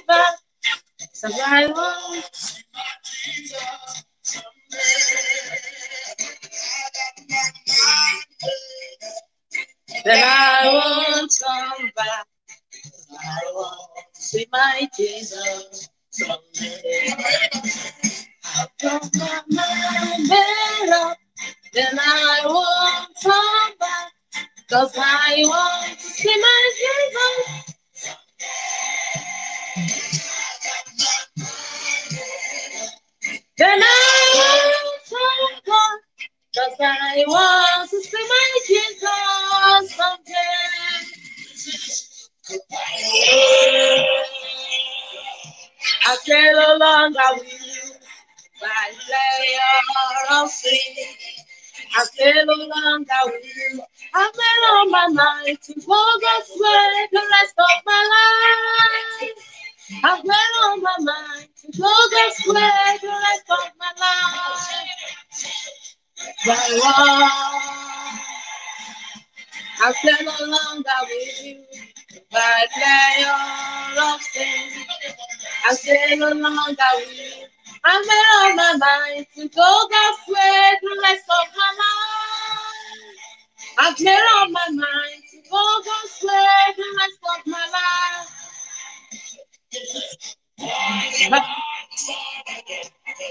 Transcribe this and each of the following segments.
back. So I want. Then I won't come back. I want to see my Jesus someday. I've got my mind made up. Then I won't come back. 'Cause I want to see my Jesus. Then I won't come back. 'Cause I want to see my Jesus someday. I say no longer will you by player of sin. I say no longer will you. I've made up my mind to go God's way the rest of my life. I've made up my mind to go God's way the rest of my life. I say no longer with you by player of sin. I say no longer with you. I made up my mind to go God's way the rest of my life. I've made up my mind to go God's way the rest of my life.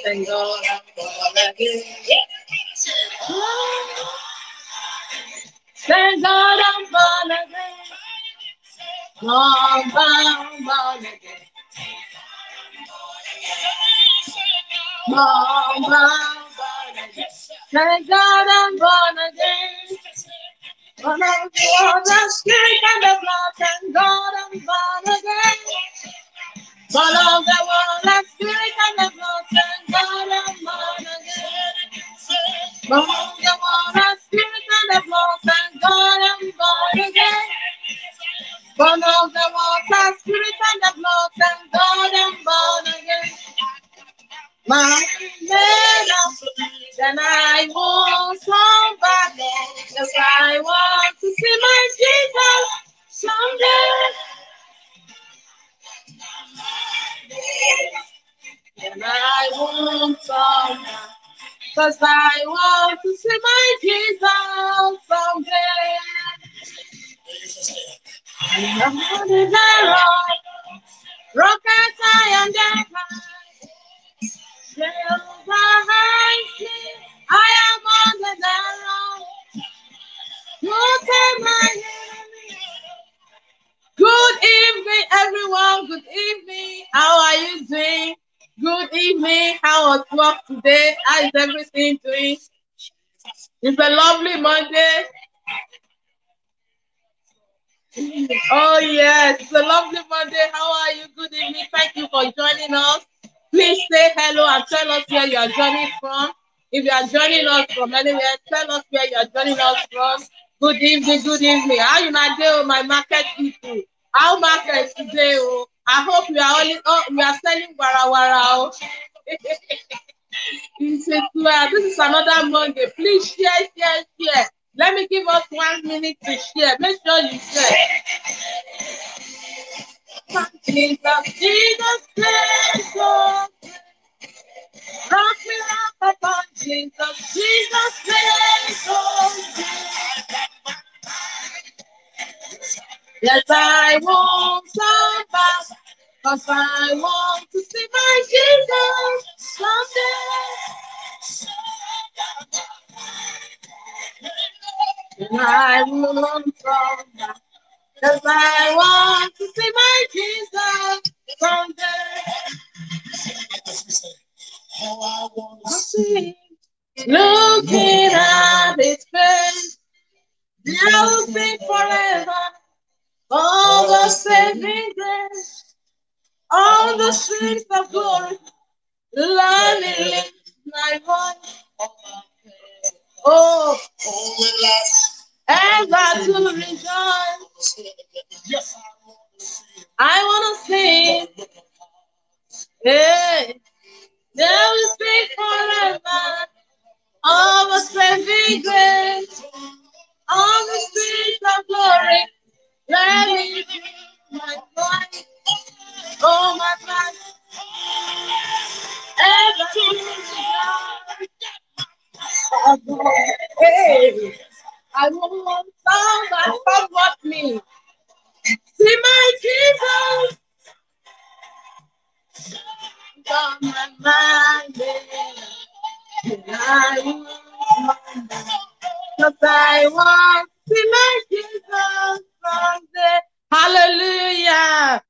Thank God I'm born again. Thank God I'm born again. Born again. Born again. Thank God I'm born again. Born of the water, spirit and the blood. Thank God I'm born again. Born of the water, spirit and the blood. Thank God I'm born again. Born of the water, spirit and the blood. Thank God I'm born again. Born of the water, spirit and the blood. Thank God I'm born again. My made up, then I won't come back. Yes, I want to see my Jesus someday. Then I won't come back. 'Cause I want to see my Jesus someday. I'm on the rock, rocket I am there. I am on the rock. Look at my enemy. Good evening, everyone. Good evening. How are you doing? Good evening. How was work today? How is everything doing? It's a lovely Monday. Oh, yes. It's a lovely Monday. How are you? Good evening. Thank you for joining us. Please say hello and tell us where you are joining from. If you are joining us from anywhere, tell us where you are joining us from. Good evening. Good evening. How you not doing, my market people? How market today? Oh, I hope we are only. Oh, we are selling warawara. Oh. This is another Monday. Please share. Let me give us 1 minute to share. Make sure you share. Jesus, Jesus, rock me up upon Jesus, Jesus, yes, I won't come back, 'cause I want to see my Jesus someday. And I won't come back, 'cause I want to see my Jesus someday. How I want to see, looking at His face, will be forever. All the saving grace, all the streets of glory, learning my voice. Oh, ever to rejoice. I want to sing. Hey, they will speak forever. All the saving grace, all the streets of glory, let me be my voice. Oh, all my plans. Hey, I won't sound that comfort me. See my Jesus on my mind. I won't, cause I want to see my Jesus someday. Hallelujah.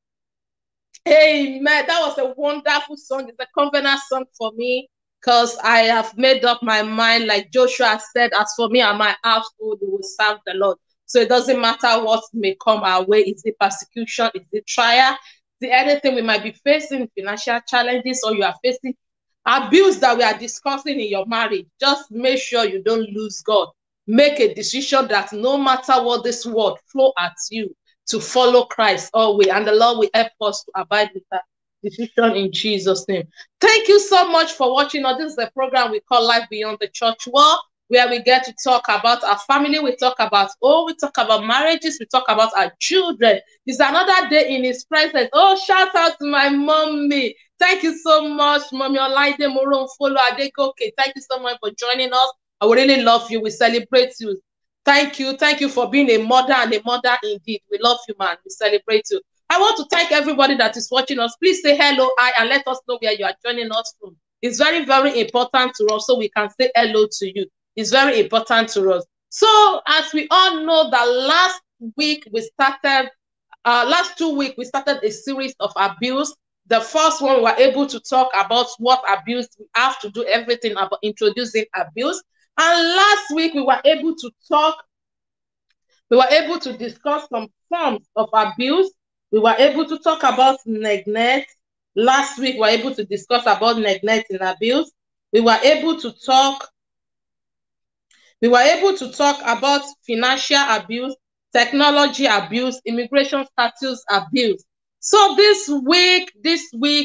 Amen. That was a wonderful song. It's a covenant song for me because I have made up my mind, like Joshua said, as for me and my household, we will serve the Lord. So it doesn't matter what may come our way. Is it persecution? Is it trial? Is it anything we might be facing, financial challenges, or you are facing abuse that we are discussing in your marriage? Just make sure you don't lose God. Make a decision that no matter what this world throw at you, to follow Christ always, and the Lord will help us to abide with that decision in Jesus' name. Thank you so much for watching us. This is a program we call Life Beyond the Church Wall, where we get to talk about our family, we talk about we talk about marriages, we talk about our children. It's another day in His presence. Oh, shout out to my mommy. Thank you so much, Mommy Olaide Moron Follow Adegoke. Thank you so much for joining us. I would really love you. We celebrate you. Thank you. Thank you for being a mother and a mother indeed. We love you, man. We celebrate you. I want to thank everybody that is watching us. Please say hello, hi, and let us know where you are joining us from. It's very, very important to us so we can say hello to you. It's very important to us. So, as we all know, that last 2 weeks, we started a series of abuse. The first one, we were able to talk about what abuse, we have to do everything about introducing abuse. And last week, we were able to discuss some forms of abuse. We were able to talk about neglect. Last week, we were able to discuss about neglect and abuse. We were able to talk about financial abuse, technology abuse, immigration status abuse. So this week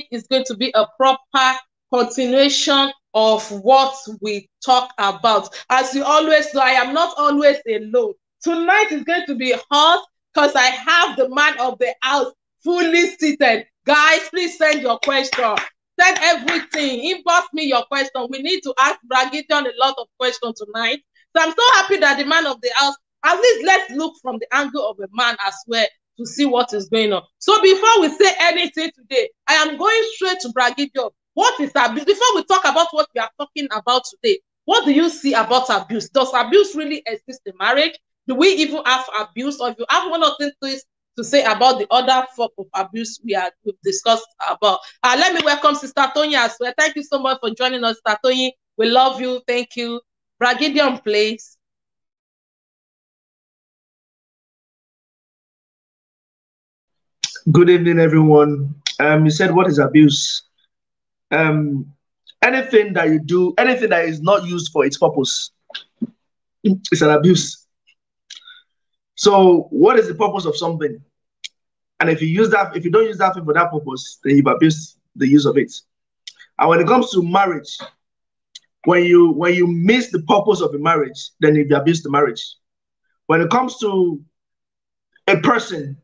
is going to be a proper continuation of what we talk about. As you always know, I am not always alone. Tonight is going to be hot because I have the man of the house fully seated. Guys, please send your question. Send everything. Inbox me your question. We need to ask Bragidion a lot of questions tonight. So I'm so happy that the man of the house, at least let's look from the angle of a man as well to see what is going on. So before we say anything today, I am going straight to Bragidion. What is abuse? Before we talk about what we are talking about today, what do you see about abuse? Does abuse really exist in marriage? Do we even have abuse? Or if you have one or two things to say about the other form of abuse we've discussed about. Let me welcome Sister Tony as well. Thank you so much for joining us, Sister Tony. We love you. Thank you. Bragidion, please. Good evening, everyone. You said, what is abuse? Anything that you do, anything that is not used for its purpose, is an abuse. So what is the purpose of something? And if you don't use that thing for that purpose, then you've abused the use of it. And when it comes to marriage, when you miss the purpose of a marriage, then you've abused the marriage. When it comes to a person,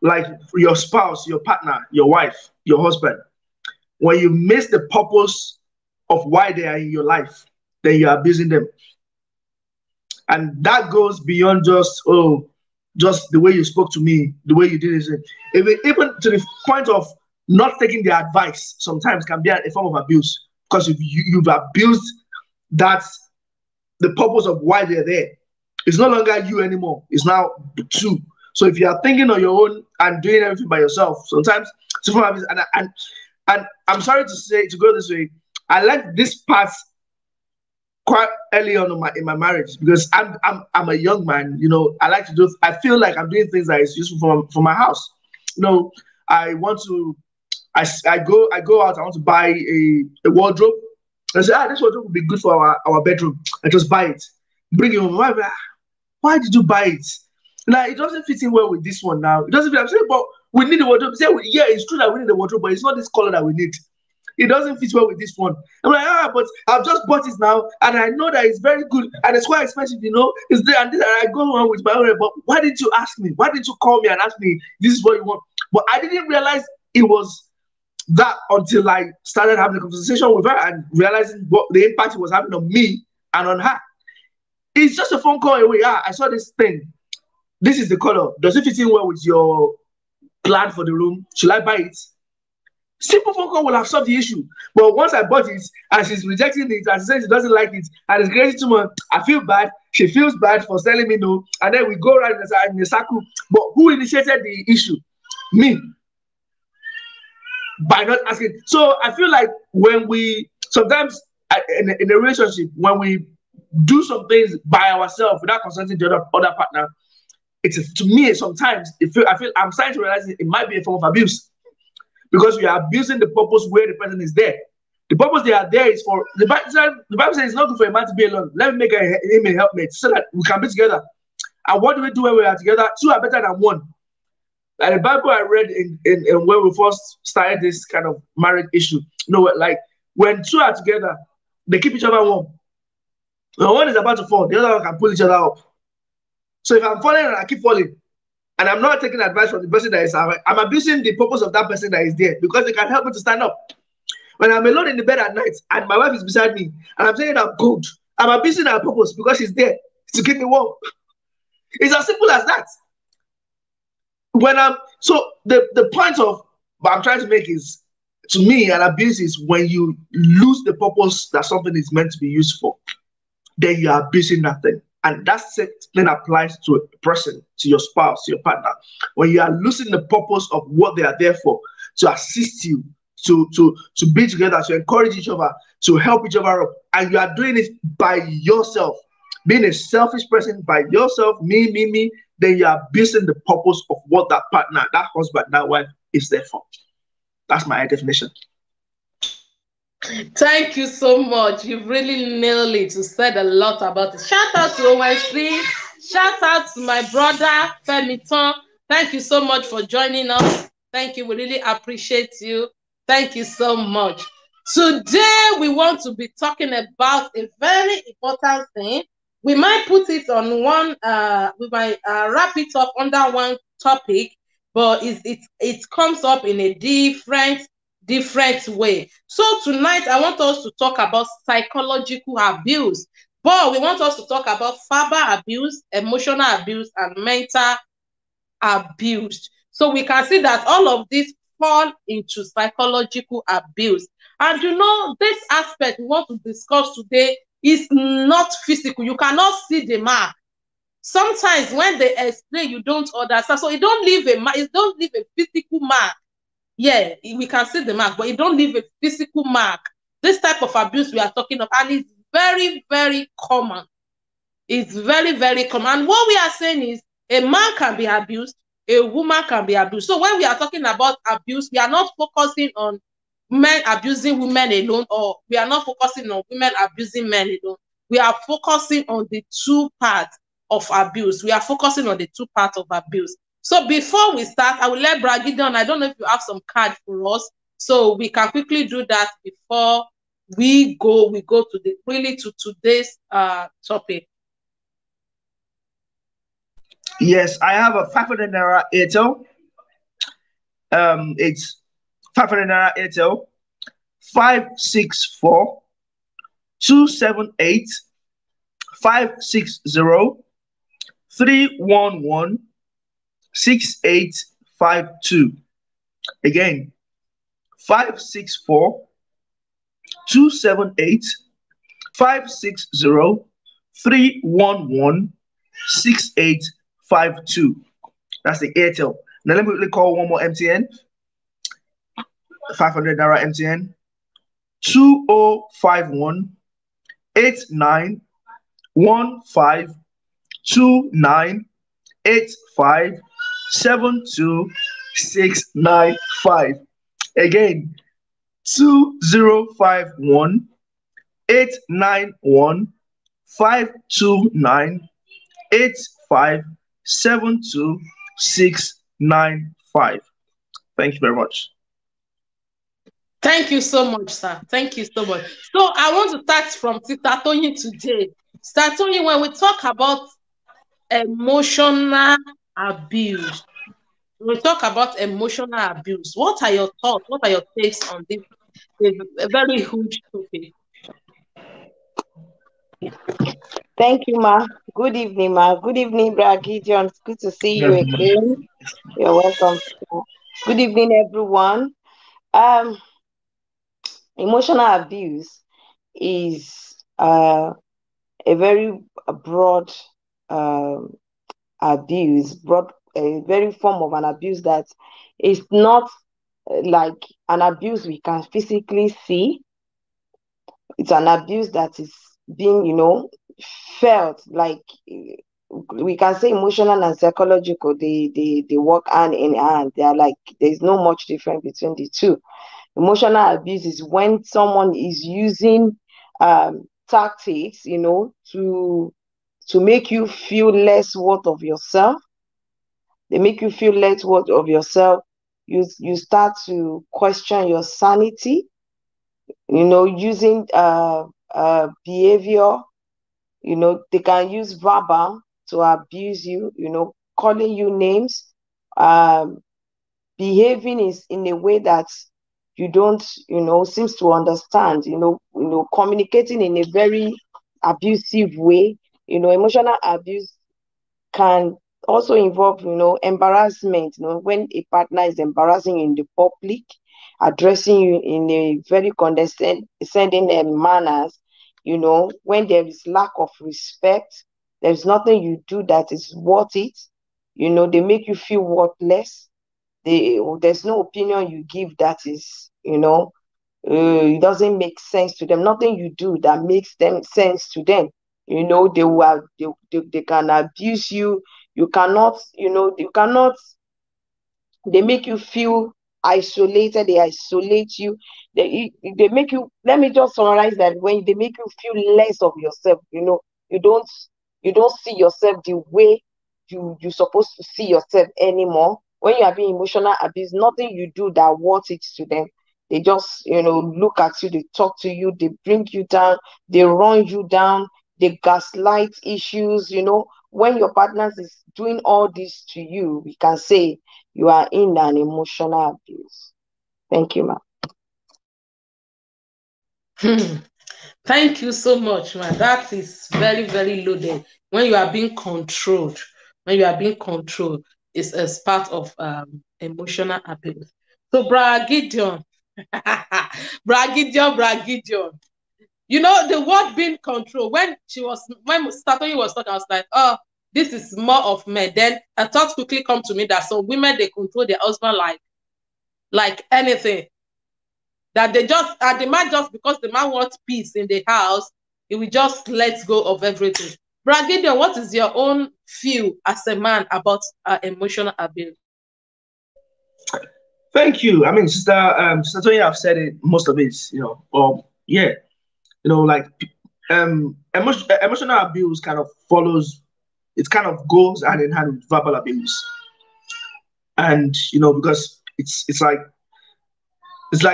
like your spouse, your partner, your wife, your husband, when you miss the purpose of why they are in your life, then you're abusing them. And that goes beyond just the way you spoke to me, the way you did it. Even to the point of not taking their advice sometimes can be a form of abuse, because you've abused the purpose of why they're there. It's no longer you anymore. It's now two. So if you are thinking on your own and doing everything by yourself, sometimes and I'm sorry to go this way, I like this part quite early on in my marriage, because I'm a young man. I like to do. I feel like I'm doing things that is useful for my house. I want to. I go out. I want to buy a wardrobe. I say, this wardrobe would be good for our bedroom. I just buy it, bring it home. Why did you buy it? Now it doesn't fit in well with this one. Now it doesn't fit. I'm saying, but we need a wardrobe. Say, yeah, it's true that we need a wardrobe, but it's not this color that we need. It doesn't fit well with this one. I'm like, but I've just bought it now, and I know that it's very good, and it's quite expensive, It's there, and I go on with my own. But why didn't you ask me? Why didn't you call me and ask me, this is what you want? But I didn't realize it was that until I started having a conversation with her and realizing what the impact it was having on me and on her. It's just a phone call away. I saw this thing. This is the color. Does it fit in well with your plan for the room? Should I buy it? Simple phone call will have solved the issue. But once I bought it and she's rejecting it and she says she doesn't like it and it's crazy too much, I feel bad. She feels bad for telling me no. And then we go around in a circle. But who initiated the issue? Me. By not asking. So I feel like when we sometimes in a relationship, when we do some things by ourselves without consulting the other partner, it's to me sometimes I feel I'm starting to realize it might be a form of abuse because we are abusing the purpose where the person is there. The purpose they are there is for the Bible says it's not good for a man to be alone. Let me make him a helpmate so that we can be together. And what do we do when we are together? Two are better than one. Like the Bible I read in when we first started this kind of marriage issue. Like when two are together, they keep each other warm. When one is about to fall, the other one can pull each other up. So if I'm falling and I keep falling, and I'm not taking advice from the person that is I'm abusing the purpose of that person that is there because they can help me to stand up. When I'm alone in the bed at night and my wife is beside me and I'm saying I'm cold, I'm abusing her purpose because she's there to keep me warm. It's as simple as that. So the point of what I'm trying to make is, to me, an abuse is when you lose the purpose that something is meant to be used for, then you are abusing that thing. And that thing applies to a person, to your spouse, to your partner. When you are losing the purpose of what they are there for, to assist you, to be together, to encourage each other, to help each other up, and you are doing it by yourself, being a selfish person by yourself, me, then you are abusing the purpose of what that partner, that husband, that wife is there for. That's my definition. Thank you so much. You've really nailed it. You said a lot about it. Shout out to OSC. Shout out to my brother, Femiton. Thank you so much for joining us. Thank you. We really appreciate you. Thank you so much. Today, we want to be talking about a very important thing. We might put it on one, we might wrap it up under one topic, but it comes up in a different way. So tonight, I want us to talk about psychological abuse, but we want us to talk about verbal abuse, emotional abuse, and mental abuse. So we can see that all of these fall into psychological abuse. And this aspect we want to discuss today is not physical. You cannot see the mark. Sometimes when they explain, you don't understand. So it don't leave a mark. It don't leave a physical mark. Yeah, we can see the mark, but it don't leave a physical mark. This type of abuse we are talking of, and it's very, very common. It's very, very common. And what we are saying is a man can be abused, a woman can be abused. So when we are talking about abuse, we are not focusing on men abusing women alone, or we are not focusing on women abusing men alone. We are focusing on the two parts of abuse. We are focusing on the two parts of abuse. So before we start, I will let Brad Gideon. I don't know if you have some card for us, so we can quickly do that before we go to today's topic. Yes, I have a 500 Naira Airtel. It's 500 Naira Airtel 564 278 560 311 6852. Again, 564 278 560 311 6852. That's the Airtel. Now let me quickly call one more MTN. 500 Naira MTN 2051 8915 2985 72695. Again, 2051 891 529 85 72695. Thank you very much. Thank you so much, sir. Thank you so much. So I want to start from Sister Tony today. Sister Tony, when we talk about emotional abuse, we talk about emotional abuse. What are your thoughts? What are your takes on this? A very huge topic. Thank you, Ma. Good evening, Ma. Good evening, Brad Gideon. It's good to see you again. You're welcome. Good evening, everyone. Um, Emotional abuse is a very broad um, abuse, a very form of an abuse that is not like an abuse we can physically see. It's an abuse that is being, felt like we can say emotional and psychological. They work hand in hand. They are like there's no much difference between the two. Emotional abuse is when someone is using tactics, to make you feel less worth of yourself. They make you feel less worth of yourself. You start to question your sanity, using behavior. They can use verbal to abuse you, calling you names, um, behaving is in a way that you don't, seems to understand, communicating in a very abusive way. Emotional abuse can also involve, embarrassment, when a partner is embarrassing you in the public, addressing you in a very condescending manners, when there is lack of respect, there's nothing you do that is worth it. They make you feel worthless. There's no opinion you give that is, it doesn't make sense to them. Nothing you do that makes them sense to them. They can abuse you. You cannot, they make you feel isolated. They isolate you. They make you, let me just summarize that, when they make you feel less of yourself, you don't see yourself the way you're supposed to see yourself anymore. When you are being emotional abused, nothing you do that worth it to them. They just, look at you, they talk to you, they bring you down, they run you down, they gaslight issues. When your partners is doing all this to you, we can say you are in an emotional abuse. Thank you, ma'am. Thank you so much, man. That is very, very loaded. When you are being controlled, it's as part of emotional abuse. So, Brad Gideon, Brad Gideon. The word being controlled. When Statoyi was talking, I was like, oh, this is more of men. Then a thought quickly come to me that some women, they control their husband like anything. That the man, just because the man wants peace in the house, he will just let go of everything. Brad Gideon, what is your own feel as a man about emotional abuse? Thank you. I mean, Sister Tony, I've said it, most of it, yeah, like emotional abuse kind of follows, it kind of goes hand in hand with verbal abuse. And, because it's like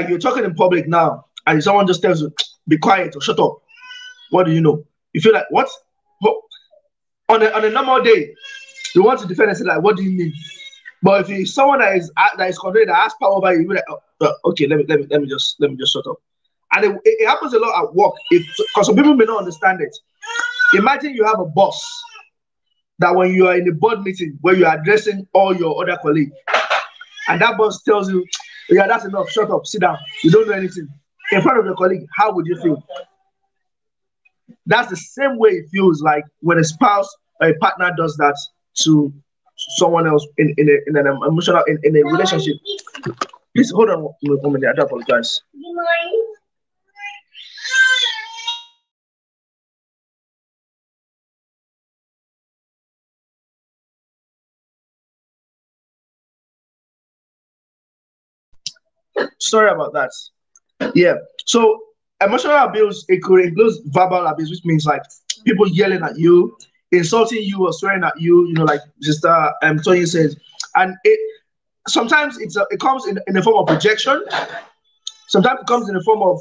you're talking in public now, and someone just tells you, be quiet or shut up. What do you know? You feel like, what? On a normal day, you want to defend and say, like, what do you mean? But if it's someone that is controlling, that has power over you, you're like, okay, let me just shut up. And it happens a lot at work. Because some people may not understand it. Imagine you have a boss that when you are in a board meeting where you are addressing all your other colleagues, and that boss tells you, yeah, that's enough, shut up, sit down, you don't know anything, in front of your colleague, how would you feel? That's the same way it feels like when a spouse or a partner does that to someone else in an emotional in a relationship. Please hold on a minute. I do apologize. Sorry about that. Yeah. So emotional abuse, it could include verbal abuse, which means like people yelling at you, insulting you, or swearing at you. Like Sister Tony says, and it sometimes it comes in the form of rejection. Sometimes it comes in the form of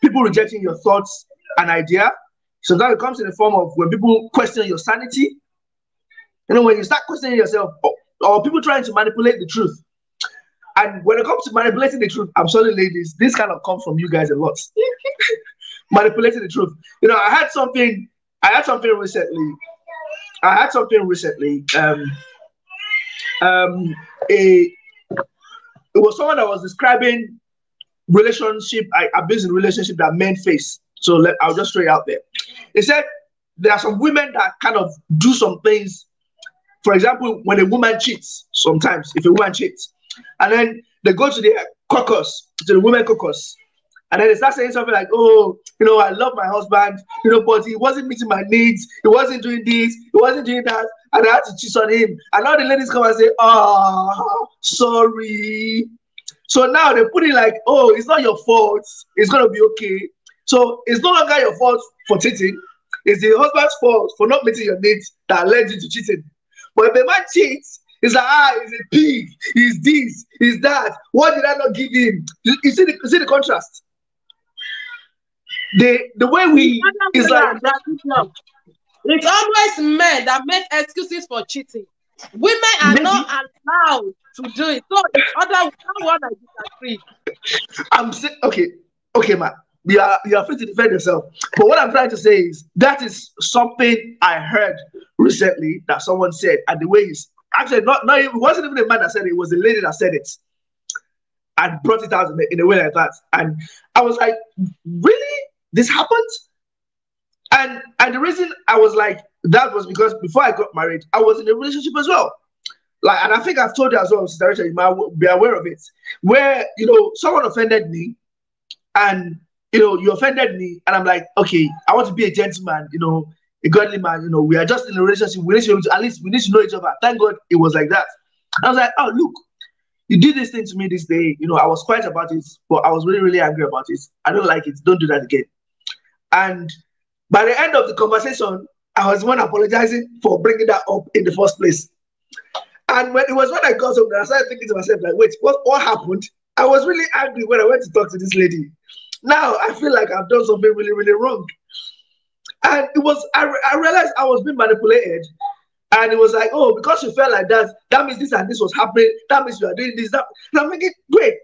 people rejecting your thoughts and idea. Sometimes it comes in the form of when people question your sanity. When you start questioning yourself, or people trying to manipulate the truth. And when it comes to manipulating the truth, I'm sorry, ladies, this kind of comes from you guys a lot. Manipulating the truth. You know, I had something recently. It was someone that was describing abuse in relationship that men face. So I'll just throw it out there. They said there are some women that kind of do some things. For example, when a woman cheats, sometimes if a woman cheats, and then they go to the caucus, to the women caucus, and then they start saying something like, "Oh, you know, I love my husband, you know, but he wasn't meeting my needs. He wasn't doing this. He wasn't doing that, and I had to cheat on him." And all the ladies come and say, "Oh, sorry." So now they put it like, "Oh, it's not your fault. It's gonna be okay." So it's no longer your fault for cheating. It's the husband's fault for not meeting your needs that led you to cheating. But if the man cheats, it's like, he's a pig, he's this, he's that. What did I not give him? You see the contrast? The way we is like it's always men that make excuses for cheating. Women are not allowed to do it. So it's other one I disagree. I'm saying okay, man. You are free to defend yourself. But what I'm trying to say is that is something I heard recently that someone said, and the way is actually not it wasn't even a man that said it, it was a lady that said it and brought it out in a way like that. And I was like, really? This happened? And the reason I was like that was because before I got married, I was in a relationship as well. Like, and I think I've told you as well, Sister Rachel, you might be aware of it, where someone offended me, and you offended me, and I'm like, okay, I want to be a gentleman, a godly man, we are just in a relationship. We need to at least we need to know each other. Thank God it was like that. I was like, oh, look, you did this thing to me this day. I was quiet about it, but I was really, really angry about it. I don't like it. Don't do that again. And by the end of the conversation, I was one apologizing for bringing that up in the first place. And when I got home, I started thinking to myself, like, wait, what happened? I was really angry when I went to talk to this lady. Now I feel like I've done something really, really wrong. And it was, I realized I was being manipulated. And it was like, oh, because you felt like that, that means this and this was happening. That means you are doing this, that. And I'm thinking, wait.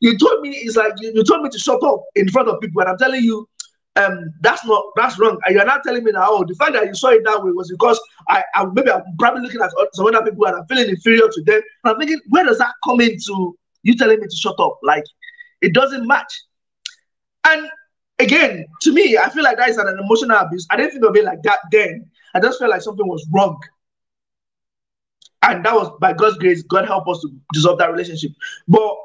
You told me, it's like, you told me to shut up in front of people. And I'm telling you, that's wrong. And you're not telling me now, oh, the fact that you saw it that way was because maybe I'm probably looking at some other people and I'm feeling inferior to them. And I'm thinking, where does that come into you telling me to shut up? Like, it doesn't match. And again, to me, I feel like that is an emotional abuse. I didn't think of it like that then. I just felt like something was wrong. And that was by God's grace, God helped us to dissolve that relationship. But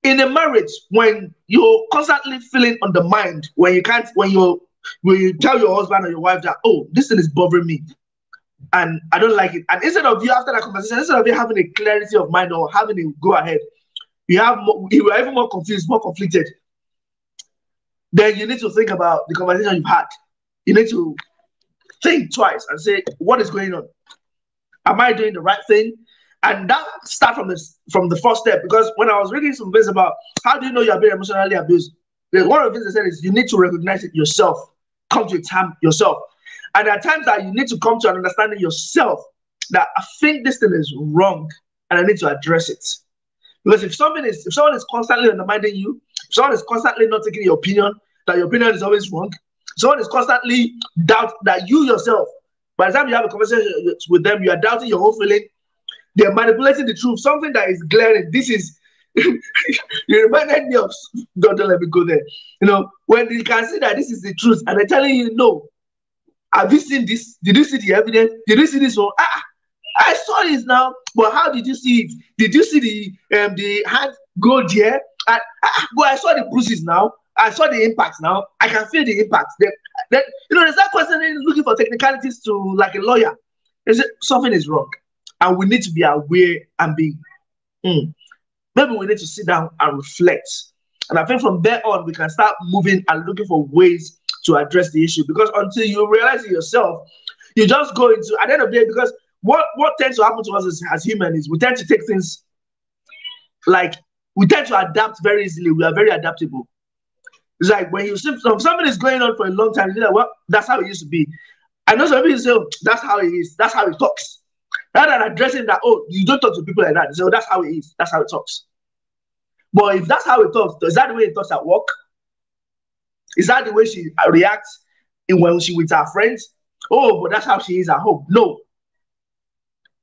in a marriage, when you're constantly feeling undermined, when you tell your husband or your wife that, oh, this thing is bothering me and I don't like it. And instead of you, after that conversation, instead of you having a clarity of mind or having a go ahead, you are even more confused, more conflicted. Then you need to think about the conversation you've had. You need to think twice and say, what is going on? Am I doing the right thing? And that starts from the first step, because when I was reading some things about how do you know you're being emotionally abused, one of the things they said is you need to recognize it yourself, come to a time yourself. And there are times that you need to come to an understanding yourself that I think this thing is wrong and I need to address it. Because if someone is constantly undermining you, if someone is constantly not taking your opinion, that your opinion is always wrong, someone is constantly doubt that you yourself, by the time you have a conversation with them, you are doubting your own feeling. They're manipulating the truth, something that is glaring. This is, you reminded me of, don't let me go there. When you can see that this is the truth and they're telling you, no, have you seen this? Did you see the evidence? Did you see this one? I saw this now, but how did you see it? Did you see the hand go there? But I saw the bruises now. I saw the impact now. I can feel the impact. There's that question looking for technicalities to like a lawyer. Something is wrong. And we need to be aware and be, maybe we need to sit down and reflect. And I think from there on, we can start moving and looking for ways to address the issue. Because until you realize it yourself, you just go into, at the end of the day, because what tends to happen to us as humans is we tend to take things like, we tend to adapt very easily. We are very adaptable. It's like when you see something is going on for a long time, you're like, well, that's how it used to be. I know some people say, oh, that's how it is. That's how it talks. Rather than addressing that, oh, you don't talk to people like that. So that's how it is. That's how it talks. But if that's how it talks, is that the way it talks at work? Is that the way she reacts when she with her friends? Oh, but that's how she is at home. No.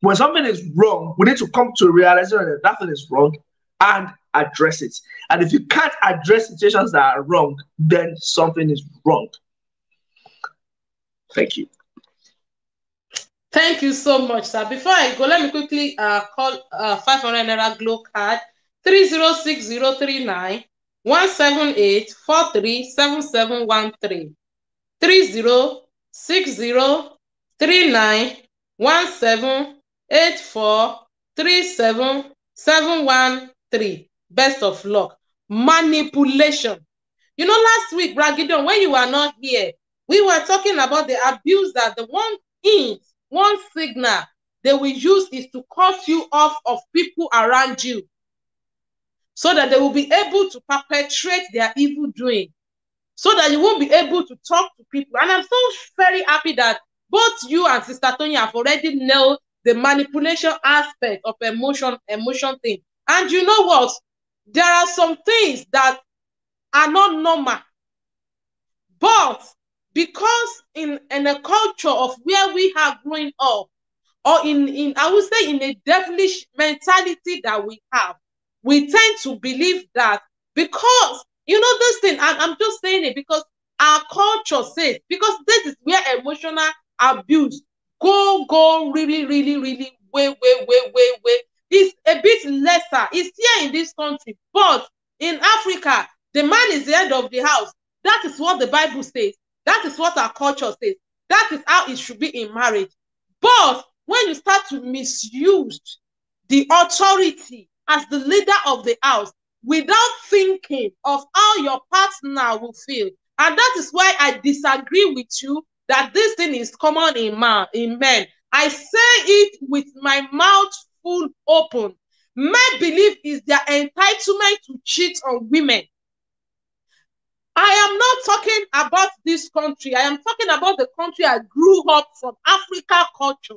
When something is wrong, we need to come to a realization that that thing is wrong and address it. And if you can't address situations that are wrong, then something is wrong. Thank you. Thank you so much, sir. Before I go, let me quickly call 500 Naira Glow card 306039 178 437713 306039 1784 37713. Best of luck. Manipulation. You know, last week, Bragidion, when you were not here, we were talking about the abuse that the one signal they will use is to cut you off of people around you so that they will be able to perpetrate their evil doing, so that you won't be able to talk to people. And I'm so very happy that both you and Sister Tony have already nailed the manipulation aspect of emotion thing. And you know what? There are some things that are not normal. But because in a culture of where we are growing up, or in I would say in a devilish mentality that we have, we tend to believe that because, you know, this thing, I'm just saying it because our culture says, because this is where emotional abuse go really way. It's a bit lesser. It's here in this country, but in Africa, the man is the head of the house. That is what the Bible says. That is what our culture says. That is how it should be in marriage. But when you start to misuse the authority as the leader of the house without thinking of how your partner will feel, and that is why I disagree with you that this thing is common in men. I say it with my mouth full open. Men believe it's their entitlement to cheat on women. I am not talking about this country. I am talking about the country I grew up from, Africa culture.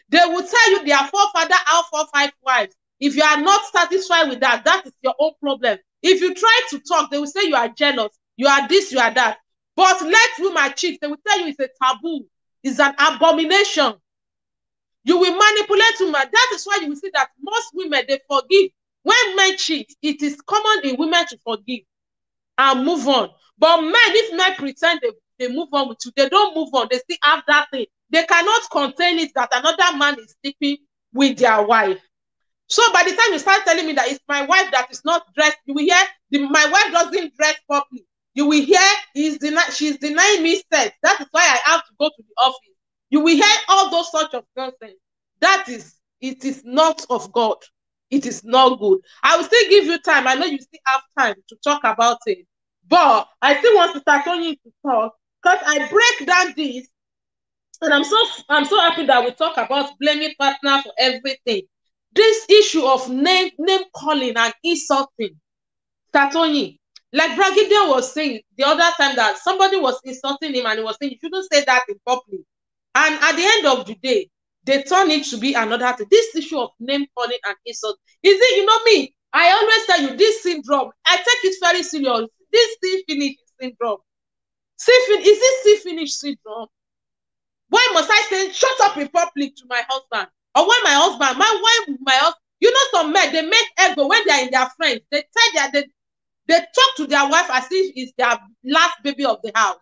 They will tell you their forefather had 4 or 5 wives. If you are not satisfied with that, that is your own problem. If you try to talk, they will say you are jealous, you are this, you are that. But let women cheat, they will tell you it's a taboo, it's an abomination. You will manipulate women. That is why you will see that most women, they forgive. When men cheat, it is common in women to forgive and move on. But men, if men pretend they move on with you, they don't move on. They still have that thing. They cannot contain it that another man is sleeping with their wife. So by the time you start telling me that it's my wife that is not dressed, you will hear my wife doesn't dress properly. You will hear she's denying me sex. That is why I have to go to the office. You will hear all those sorts of nonsense. It is not of God. It is not good. I will still give you time. I know you still have time to talk about it. But I still want to start on you to talk because I break down this, and I'm so happy that we talk about blaming partner for everything. This issue of name calling and insulting. Tatoni, like Bragidian was saying the other time that somebody was insulting him and he was saying you shouldn't say that in public. And at the end of the day, they turn it to be another thing. This issue of name calling and insult. Is it, you know me, I always tell you this syndrome, I take it very serious. This see finish syndrome. Is it see finish syndrome? Why must I say shut up in public to my husband? Or when my husband, you know, some men, they make ego when they are in their friends. They tell they talk to their wife as if it's their last baby of the house.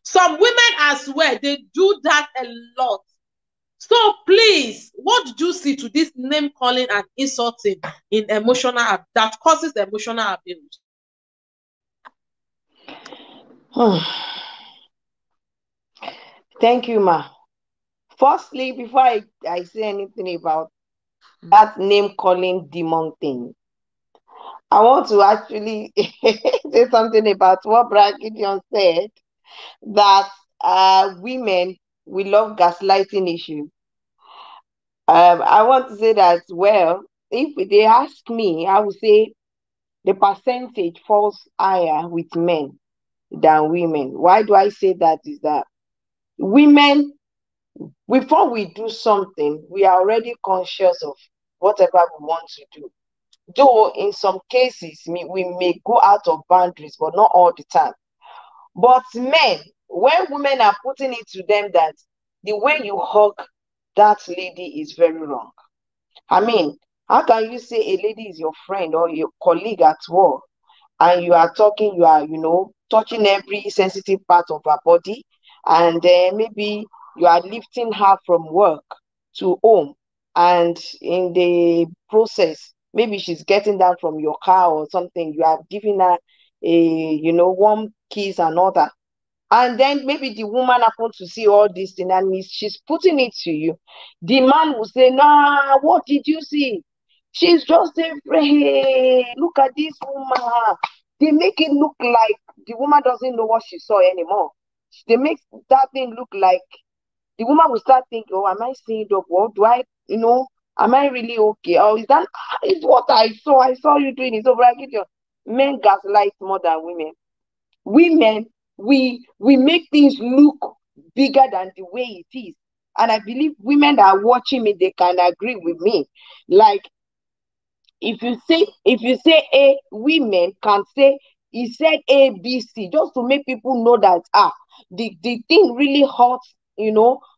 Some women as well, they do that a lot. So please, what did you see to this name calling and insulting in that causes emotional abuse? Thank you, Ma. Firstly, before I say anything about that name calling demon thing, I want to actually say something about what Bragidion said, that women, we love gaslighting issue. I want to say that, well, if they ask me, I would say the percentage falls higher with men than women. Why do I say that? Is that women before we do something, we are already conscious of whatever we want to do. Though in some cases, we may go out of boundaries, but not all the time. But men, when women are putting it to them that the way you hug that lady is very wrong. I mean, how can you say a lady is your friend or your colleague at work and you are talking, you are, touching every sensitive part of her body, and then maybe you are lifting her from work to home, and in the process, maybe she's getting down from your car or something, you are giving her a, warm kiss and all that. And then maybe the woman happened to see all this thing and she's putting it to you. The man will say, nah, what did you see? She's just a friend. Look at this woman. They make it look like the woman doesn't know what she saw anymore. They make that thing look like the woman will start thinking, oh, am I seeing the what? Do I, am I really okay? Or is what I saw? I saw you doing it. So, men gaslight more than women. Women, we make things look bigger than the way it is. And I believe women that are watching me, they can agree with me. Like, if you say A, women can say he said A, B, C, just to make people know that the thing really hurts,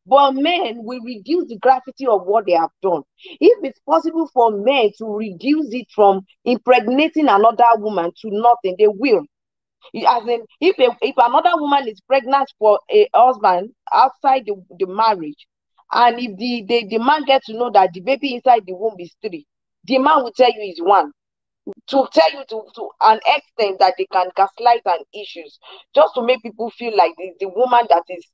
but men will reduce the gravity of what they have done. If it's possible for men to reduce it from impregnating another woman to nothing, they will. As in, if another woman is pregnant for a husband outside the marriage, and if the man gets to know that the baby inside the womb is 3, the man will tell you is 1, to tell you to an extent that they can gaslight and issues, just to make people feel like the woman that is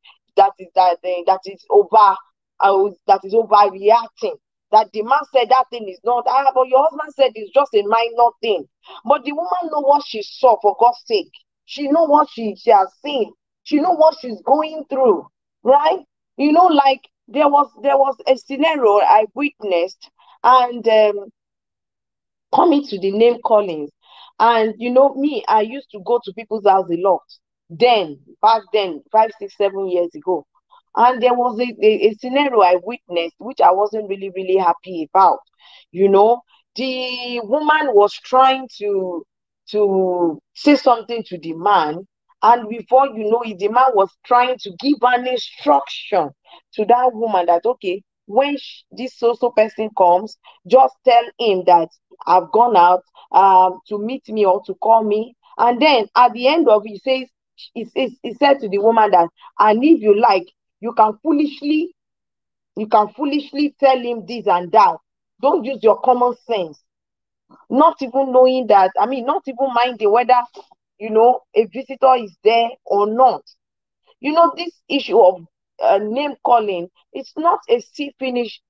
overreacting, that the man said that thing is not, but your husband said it's just a minor thing. But the woman know what she saw, for God's sake. She know what she has seen. She know what she's going through, right? Like there was a scenario I witnessed, and coming to the name callings. And me, I used to go to people's house a lot. Back then, 5, 6, 7 years ago. And there was a scenario I witnessed, which I wasn't really, really happy about. The woman was trying to say something to the man. And before you know it, the man was trying to give an instruction to that woman that, okay, when this so person comes, just tell him that I've gone out to meet me or to call me. And then at the end of it, he said to the woman that, and if you like, you can foolishly tell him this and that. Don't use your common sense. Not even knowing that, not even minding whether, a visitor is there or not. This issue of name calling, it's not a see finish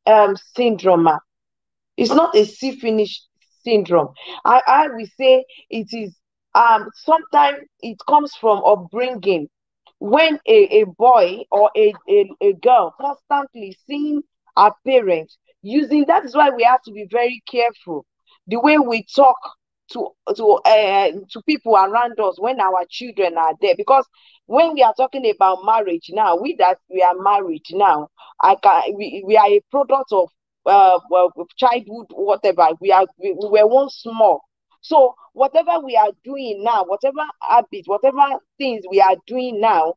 syndrome. It's not a see finish syndrome. I will say it is sometimes it comes from upbringing. When a boy or a girl constantly seeing our parents using, that is why we have to be very careful the way we talk to people around us when our children are there. Because when we are talking about marriage now, we are married now, we are a product of childhood, whatever. We were once small. So whatever we are doing now, whatever habits, whatever things we are doing now,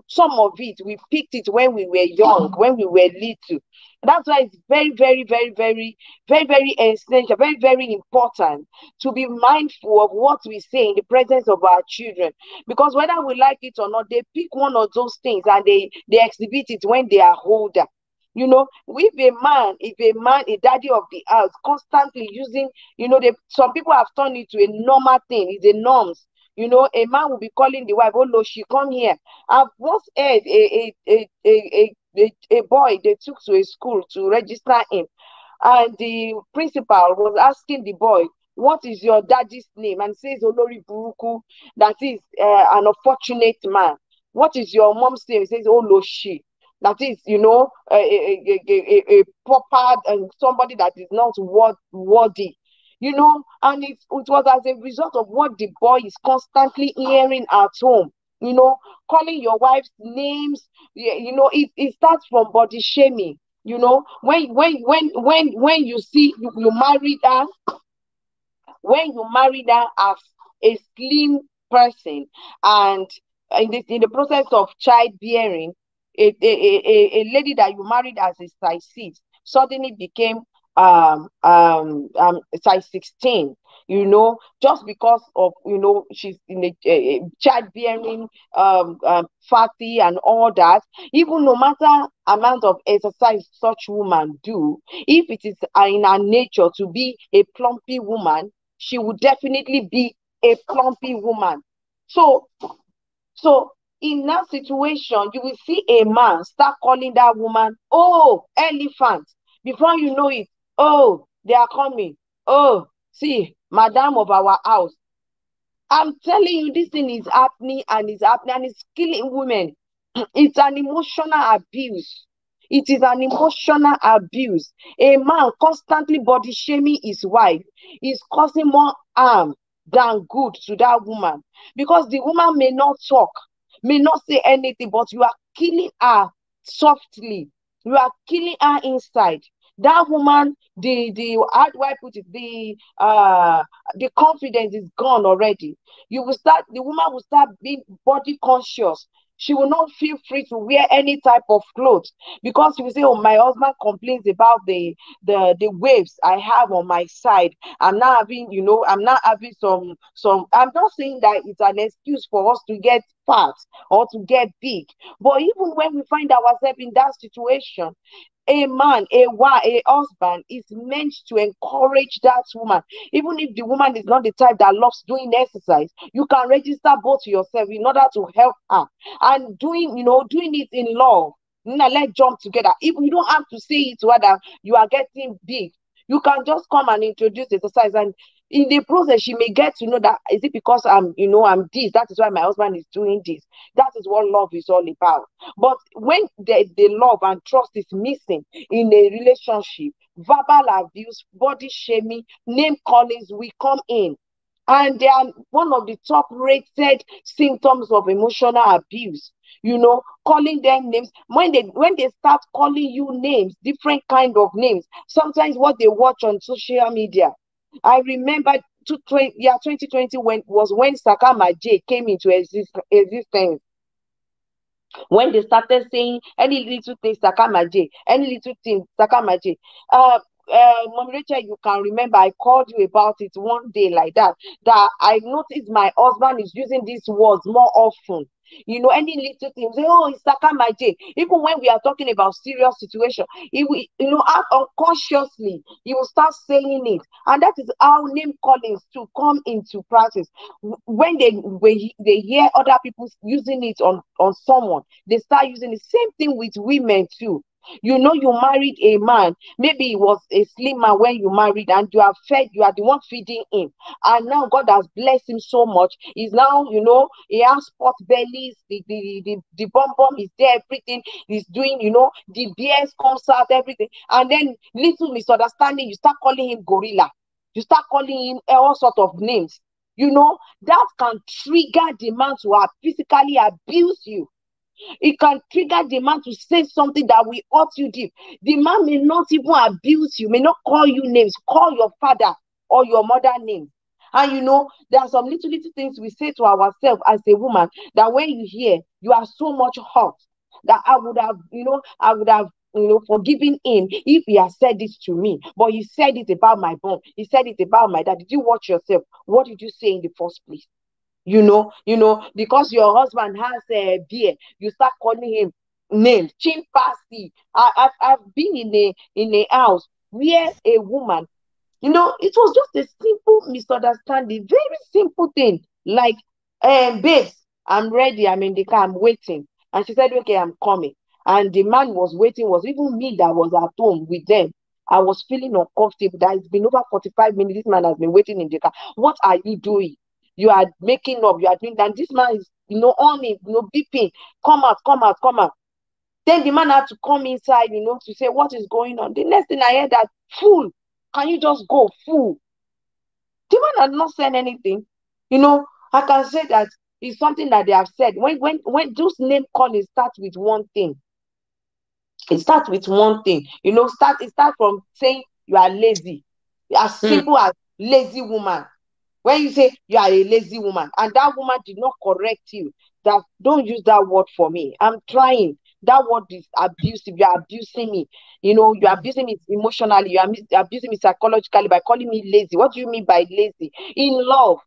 some of it we picked it when we were young, when we were little. That's why it's very, very, very, very, very, very essential, very, very important to be mindful of what we say in the presence of our children. Because whether we like it or not, they pick one of those things and they exhibit it when they are older. If a man, a daddy of the house, constantly using, some people have turned it to a normal thing. It's a norms. A man will be calling the wife, oh, no, she come here. I've once heard a boy they took to a school to register him. And the principal was asking the boy, what is your daddy's name? And says, Olori Buruku, that is an unfortunate man. What is your mom's name? He says, Oloshi. That is, a proper and somebody that is not worthy. And it was as a result of what the boy is constantly hearing at home. calling your wife's names. It starts from body shaming. When you see you married her, when you married her as a slim person, and in the process of childbearing, a lady that you married as a size 6 suddenly became size 16, just because of she's in a childbearing, fatty and all that. Even no matter amount of exercise such woman do, if it is in her nature to be a plumpy woman, she would definitely be a plumpy woman. So in that situation, you will see a man start calling that woman, oh, elephant. Before you know it, oh, they are coming. Oh, see, madam of our house. I'm telling you, this thing is happening and it's killing women. It's an emotional abuse. It is an emotional abuse. A man constantly body shaming his wife is causing more harm than good to that woman, because the woman may not talk, may not say anything, but you are killing her softly. You are killing her inside. That woman, how do I put it? The confidence is gone already. The woman will start being body conscious. She will not feel free to wear any type of clothes, because she will say, oh, my husband complains about the waves I have on my side. I'm not having, I'm not saying that it's an excuse for us to get fat or to get big. But even when we find ourselves in that situation, a man, a husband is meant to encourage that woman. Even if the woman is not the type that loves doing exercise, you can register both yourself in order to help her. And doing it in love. Now let's jump together. If you don't have to say it to her that you are getting big, you can just come and introduce exercise, and in the process she may get to know that, is it because I'm this, that is why my husband is doing this. That is what love is all about. But when the love and trust is missing in a relationship, verbal abuse, body shaming, name callings will come in. And they are one of the top rated symptoms of emotional abuse. Calling them names. When they start calling you names, different kind of names, sometimes what they watch on social media. I remember 2020 when Sakama J came into existence. When they started saying any little thing Sakama J, any little thing Sakama J. Mom Rachel, you can remember I called you about it one day like that I noticed my husband is using these words more often. Any little thing, say, oh, it's Sakama J. Even when we are talking about serious situation, he will, unconsciously, he will start saying it. And that is how name callings to come into practice. When they hear other people using it on someone, they start using the same thing with women too. You married a man, maybe he was a slim man when you married, and you are the one feeding him, and now God has blessed him so much. He's now, he has pot bellies, the bum is there, everything he's doing, the beers comes out, everything, and then little misunderstanding, you start calling him gorilla, you start calling him all sorts of names. That can trigger the man to physically abuse you. It can trigger the man to say something that will hurt you deep. The man may not even abuse you, may not call you names, call your father or your mother names. And there are some little things we say to ourselves as a woman that when you hear, you are so much hurt that I would have forgiven him if he had said this to me. But he said it about my mom. He said it about my dad. Did you watch yourself? What did you say in the first place? Because your husband has a beer, you start calling him names, chimpanzee. I've been in a house where a woman, it was just a simple misunderstanding, very simple thing, like, babes, I'm ready, I'm in the car, I'm waiting. And she said, okay, I'm coming. And the man was waiting, was even me that was at home with them. I was feeling uncomfortable. That it's been over 45 minutes. This man has been waiting in the car. What are you doing? You are making up, you are doing that. This man is, on it, beeping. Come out, come out, come out. Then the man had to come inside, to say, what is going on? The next thing I heard that, fool, can you just go, fool? The man had not said anything. I can say that It's something that they have said. When those name calling starts with one thing, it starts with one thing. You know, it starts from saying you are lazy. As simple as lazy woman. When you say you are a lazy woman and that woman did not correct you, that don't use that word for me. I'm trying. That word is abusive. You are abusing me. You know, you are abusing me emotionally. You are abusing me psychologically by calling me lazy. What do you mean by lazy? In love.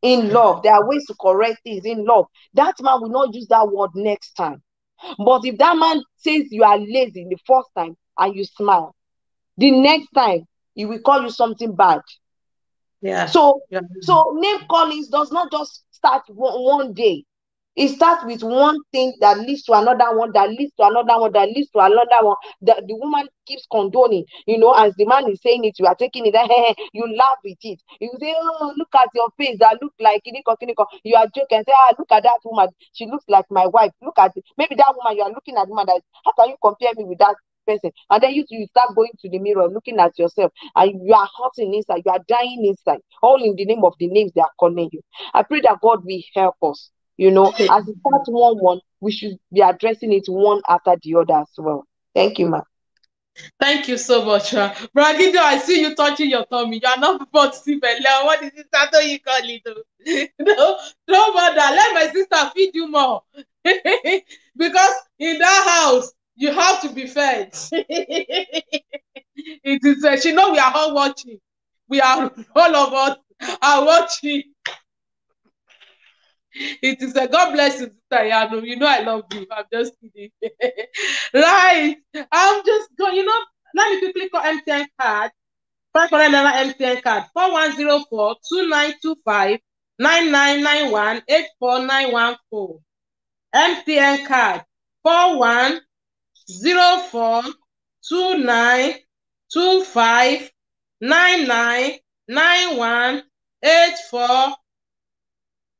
In love. There are ways to correct things in love. That man will not use that word next time. But if that man says you are lazy the first time and you smile, the next time he will call you something bad. Yeah. So name callings does not just start one day. It starts with one thing that leads to another one, that leads to another one, that leads to another one. The woman keeps condoning, you know, as the man is saying it, you are taking it, you laugh with it. You say, oh, look at your face that look like kiniko. You are joking, say, look at that woman. She looks like my wife. Look at it. Maybe that woman, you are looking at the woman, how can you compare me with that person? And then you start going to the mirror, looking at yourself, and you are hurting inside, you are dying inside, all in the name of the names they are calling you. I pray that God will help us. You know, as it starts one, we should be addressing it one after the other as well. Thank you, ma'am. Thank you so much. Bragido, I see you touching your tummy. You are not supposed to see Bella. What is it? How do you call it? No bother. Let my sister feed you more. Because in that house, you have to be fed. It is. She know we are all watching. We are all of us are watching. It is a God bless you, Sister Yano. You know I love you. I'm just kidding. Right. I'm just going, you know, let me quickly call MTN card. 500 MTN card. 4104-2925-9991-84914. MTN card. 4104-2925-9991-84914.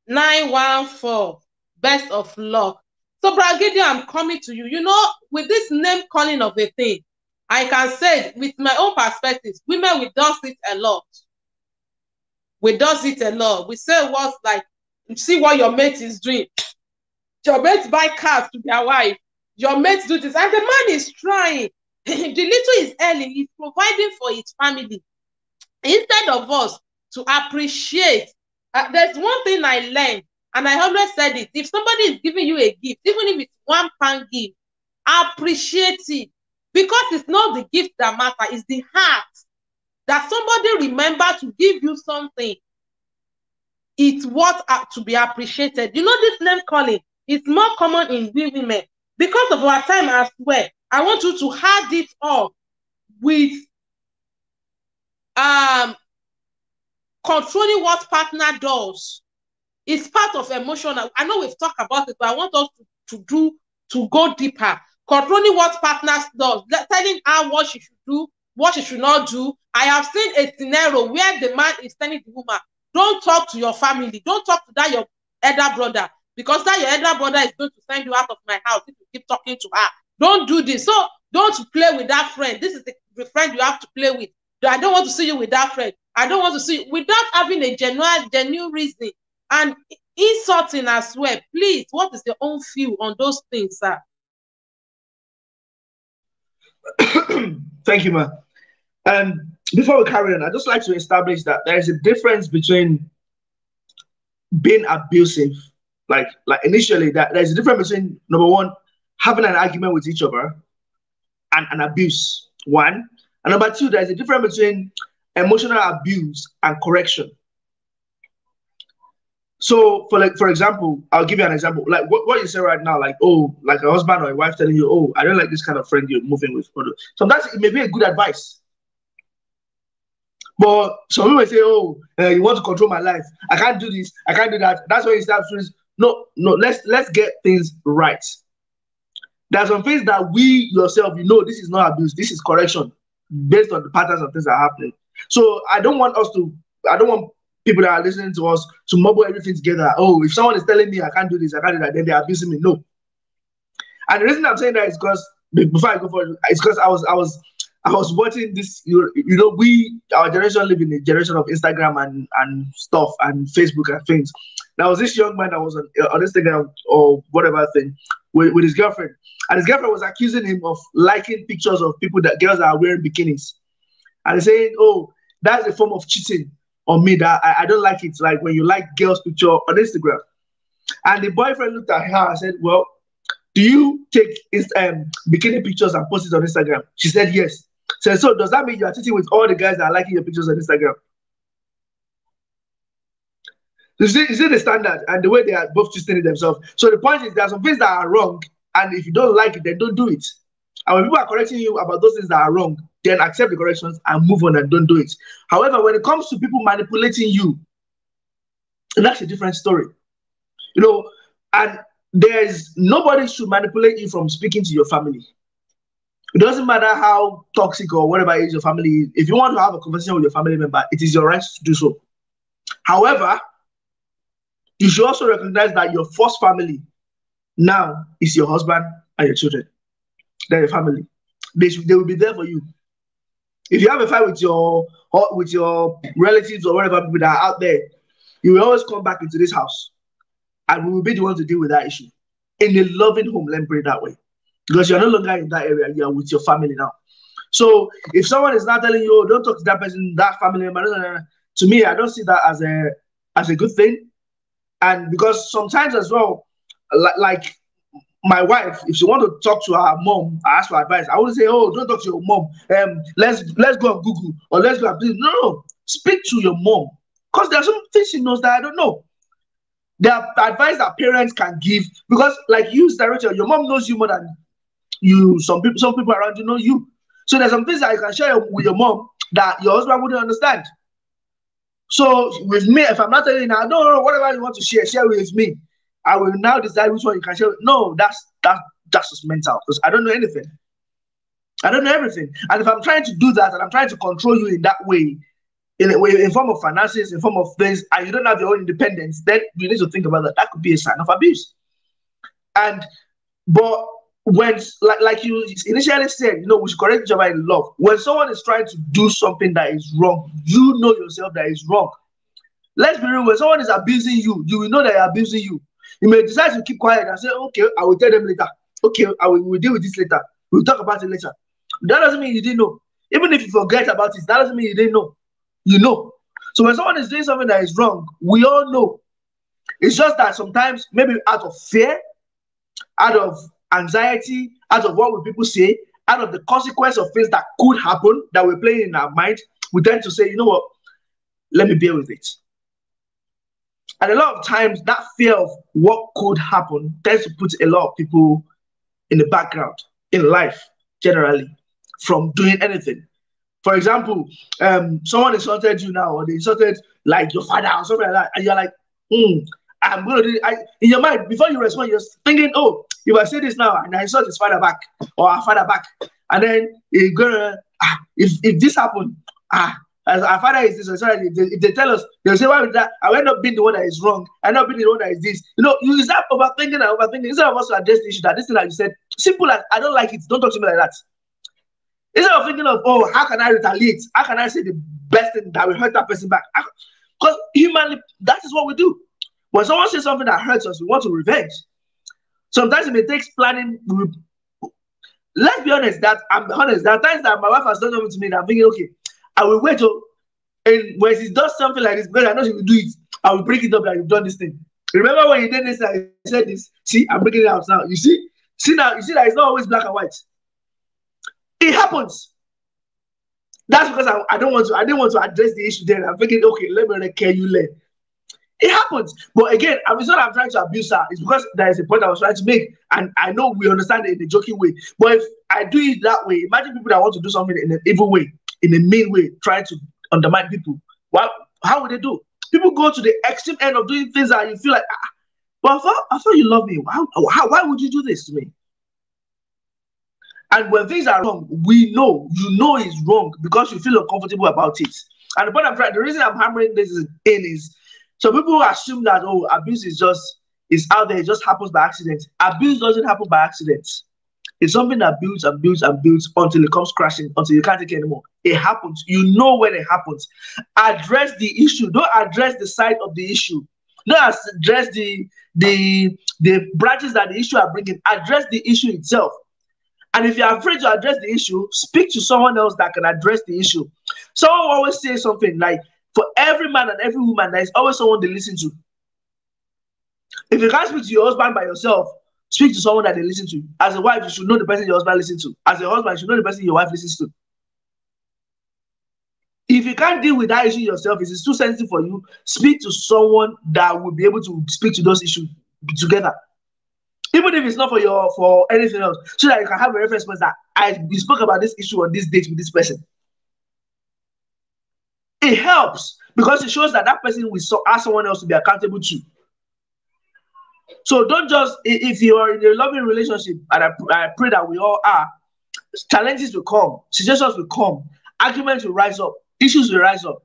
914. Best of luck. So, Bragidio, I'm coming to you. You know, with this name calling of a thing, I can say with my own perspective, women, we does it a lot. We does it a lot. We say what's like, see what your mate is doing. Your mates buy cars to their wife. Your mates do this. And the man is trying. The little is earning. He's providing for his family. Instead of us to appreciate, there's one thing I learned, and I always said it. If somebody is giving you a gift, even if it's £1 gift, appreciate it. Because it's not the gift that matters, it's the heart. That somebody remember to give you something. It's what to be appreciated. You know, this name calling is more common in we women. Because of our time as well, I want you to add it up with controlling what partner does. It's part of emotional. I know we've talked about it, but I want us to go deeper. Controlling what partner does, telling her what she should do, what she should not do. I have seen a scenario where the man is telling the woman, don't talk to your family, don't talk to that your elder brother, because that your elder brother is going to send you out of my house if you keep talking to her. Don't do this. So don't play with that friend. This is the friend you have to play with. I don't want to see you with that friend. I don't want to see you without having a genuine reason, and insulting as well. Please, what is your own view on those things, sir? Thank you, ma. And before we carry on, I'd just like to establish that there is a difference between being abusive, like initially, that there's a difference between, number one, having an argument with each other and an abuse, one. And number two, there's a difference between emotional abuse and correction. So, for example, I'll give you an example. Like what you say right now, like, oh, like a husband or a wife telling you, oh, I don't like this kind of friend you're moving with. Sometimes it may be a good advice. But some people say, oh, you want to control my life. I can't do this. I can't do that. That's why you start doing this. No, let's get things right. There's some things that we yourself, you know, this is not abuse. This is correction based on the patterns of things that are happening. So I don't want people that are listening to us to mumble everything together. Oh, if someone is telling me I can't do this, I can't do that, then they're abusing me. No. And the reason I'm saying that is because, before I go for it, it's because I was watching this, you know, our generation live in a generation of Instagram and stuff and Facebook and things. there was this young man that was on Instagram or whatever thing with his girlfriend, and his girlfriend was accusing him of liking pictures of girls that are wearing bikinis, and he's saying, "Oh, that's a form of cheating on me. That I don't like it. Like when you like girls' picture on Instagram." And the boyfriend looked at her and said, "Well, do you take bikini pictures and post it on Instagram?" She said, "Yes." So does that mean you are cheating with all the guys that are liking your pictures on Instagram? You see the standard and the way they are both twisting it themselves. So the point is, there are some things that are wrong, and if you don't like it, then don't do it. And when people are correcting you about those things that are wrong, then accept the corrections and move on and don't do it. However, when it comes to people manipulating you, that's a different story. You know, and there's nobody should manipulate you from speaking to your family. It doesn't matter how toxic or whatever is your family. If you want to have a conversation with your family member, it is your right to do so. However, you should also recognize that your first family now is your husband and your children. They're your family. They will be there for you. If you have a fight with your relatives or whatever people that are out there, you will always come back into this house, and we will be the ones to deal with that issue in a loving home. Let me put it that way, because you're no longer in that area. You are with your family now. So if someone is not telling you, "Oh, don't talk to that person, that family member," to me, I don't see that as a good thing. And because sometimes as well, like my wife, if she want to talk to her mom, I ask for advice. I wouldn't say, "Oh, don't talk to your mom. Let's go on Google or let's go on this." No, speak to your mom, because there are some things she knows that I don't know. There are advice that parents can give, because like you, director, your mom knows you more than you. Some people around you know you. So there's some things that you can share with your mom that your husband wouldn't understand. So with me, if I'm not telling you now, no, whatever you want to share with me. I will now decide which one you can share. No, that's just mental, because I don't know anything. I don't know everything. And if I'm trying to do that and I'm trying to control you in that way, in form of finances, in form of things, and you don't have your own independence, then you need to think about that. That could be a sign of abuse. But when, like you initially said, we should correct each other in love. When someone is trying to do something that is wrong, you know yourself that is wrong. Let's be real. When someone is abusing you, you will know that they're abusing you. You may decide to keep quiet and say, "Okay, I will tell them later. Okay, we'll deal with this later. We'll talk about it later." That doesn't mean you didn't know. Even if you forget about it, that doesn't mean you didn't know. You know. So when someone is doing something that is wrong, we all know. It's just that sometimes, maybe out of fear, out of anxiety, out of what will people say, out of the consequence of things that could happen that we're playing in our mind, we tend to say, "You know what? Let me bear with it." And a lot of times, that fear of what could happen tends to put a lot of people in the background in life, generally, from doing anything. For example, someone insulted you now, or they insulted like your father or something like that, and you're like, "I'm gonna do it." In your mind, before you respond, you're thinking, "Oh, if I say this now and I insult his father back or our father back, and then you're gonna if this happened, as our father is this, sorry, if they tell us, they'll say, "Why would that? I end up being the one that is wrong. I end up being the one that is this." You start overthinking and overthinking instead of us to address the issue. That this thing that you said, simple as, "I don't like it. Don't talk to me like that." Instead of thinking of, "Oh, how can I retaliate? How can I say the best thing that will hurt that person back?" Because humanly, that is what we do. When someone says something that hurts us, we want to revenge. Sometimes it may take planning. Let's be honest. I'm honest. There are times that my wife has done something to me that I'm thinking, "Okay, I will wait till," and when she does something like this, because I know she will do it, I will break it up like you've done this thing. Remember when you did this, I said this. See, I'm breaking it out now. You see that it's not always black and white. It happens. That's because I didn't want to address the issue then. I'm thinking, "Okay, let me care you learn." It happens. But again, it's not I'm trying to abuse her. It's because there is a point I was trying to make. And I know we understand it in a joking way. But if I do it that way, imagine people that want to do something in an evil way, in a mean way, trying to undermine people. How would they do? People go to the extreme end of doing things that you feel like, but I thought you love me. Why would you do this to me? And when things are wrong, you know it's wrong because you feel uncomfortable about it. And the reason I'm hammering this is so people assume that, "Oh, abuse is out there, it just happens by accident." Abuse doesn't happen by accident. It's something that builds and builds and builds until it comes crashing, until you can't take it anymore. It happens. You know when it happens. Address the issue. Don't address the side of the issue. Not address the branches that the issue are bringing. Address the issue itself. And if you're afraid to address the issue, speak to someone else that can address the issue. Someone always says something like, for every man and every woman, there is always someone they listen to. If you can't speak to your husband by yourself, speak to someone that they listen to. As a wife, you should know the person your husband listens to. As a husband, you should know the person your wife listens to. If you can't deal with that issue yourself, if it's too sensitive for you, speak to someone that will be able to speak to those issues together. Even if it's not for anything else, so that you can have a reference point that we spoke about this issue on this date with this person. It helps because it shows that that person will ask someone else to be accountable to. So don't just, if you are in a loving relationship, and I pray that we all are, challenges will come, suggestions will come, arguments will rise up, issues will rise up.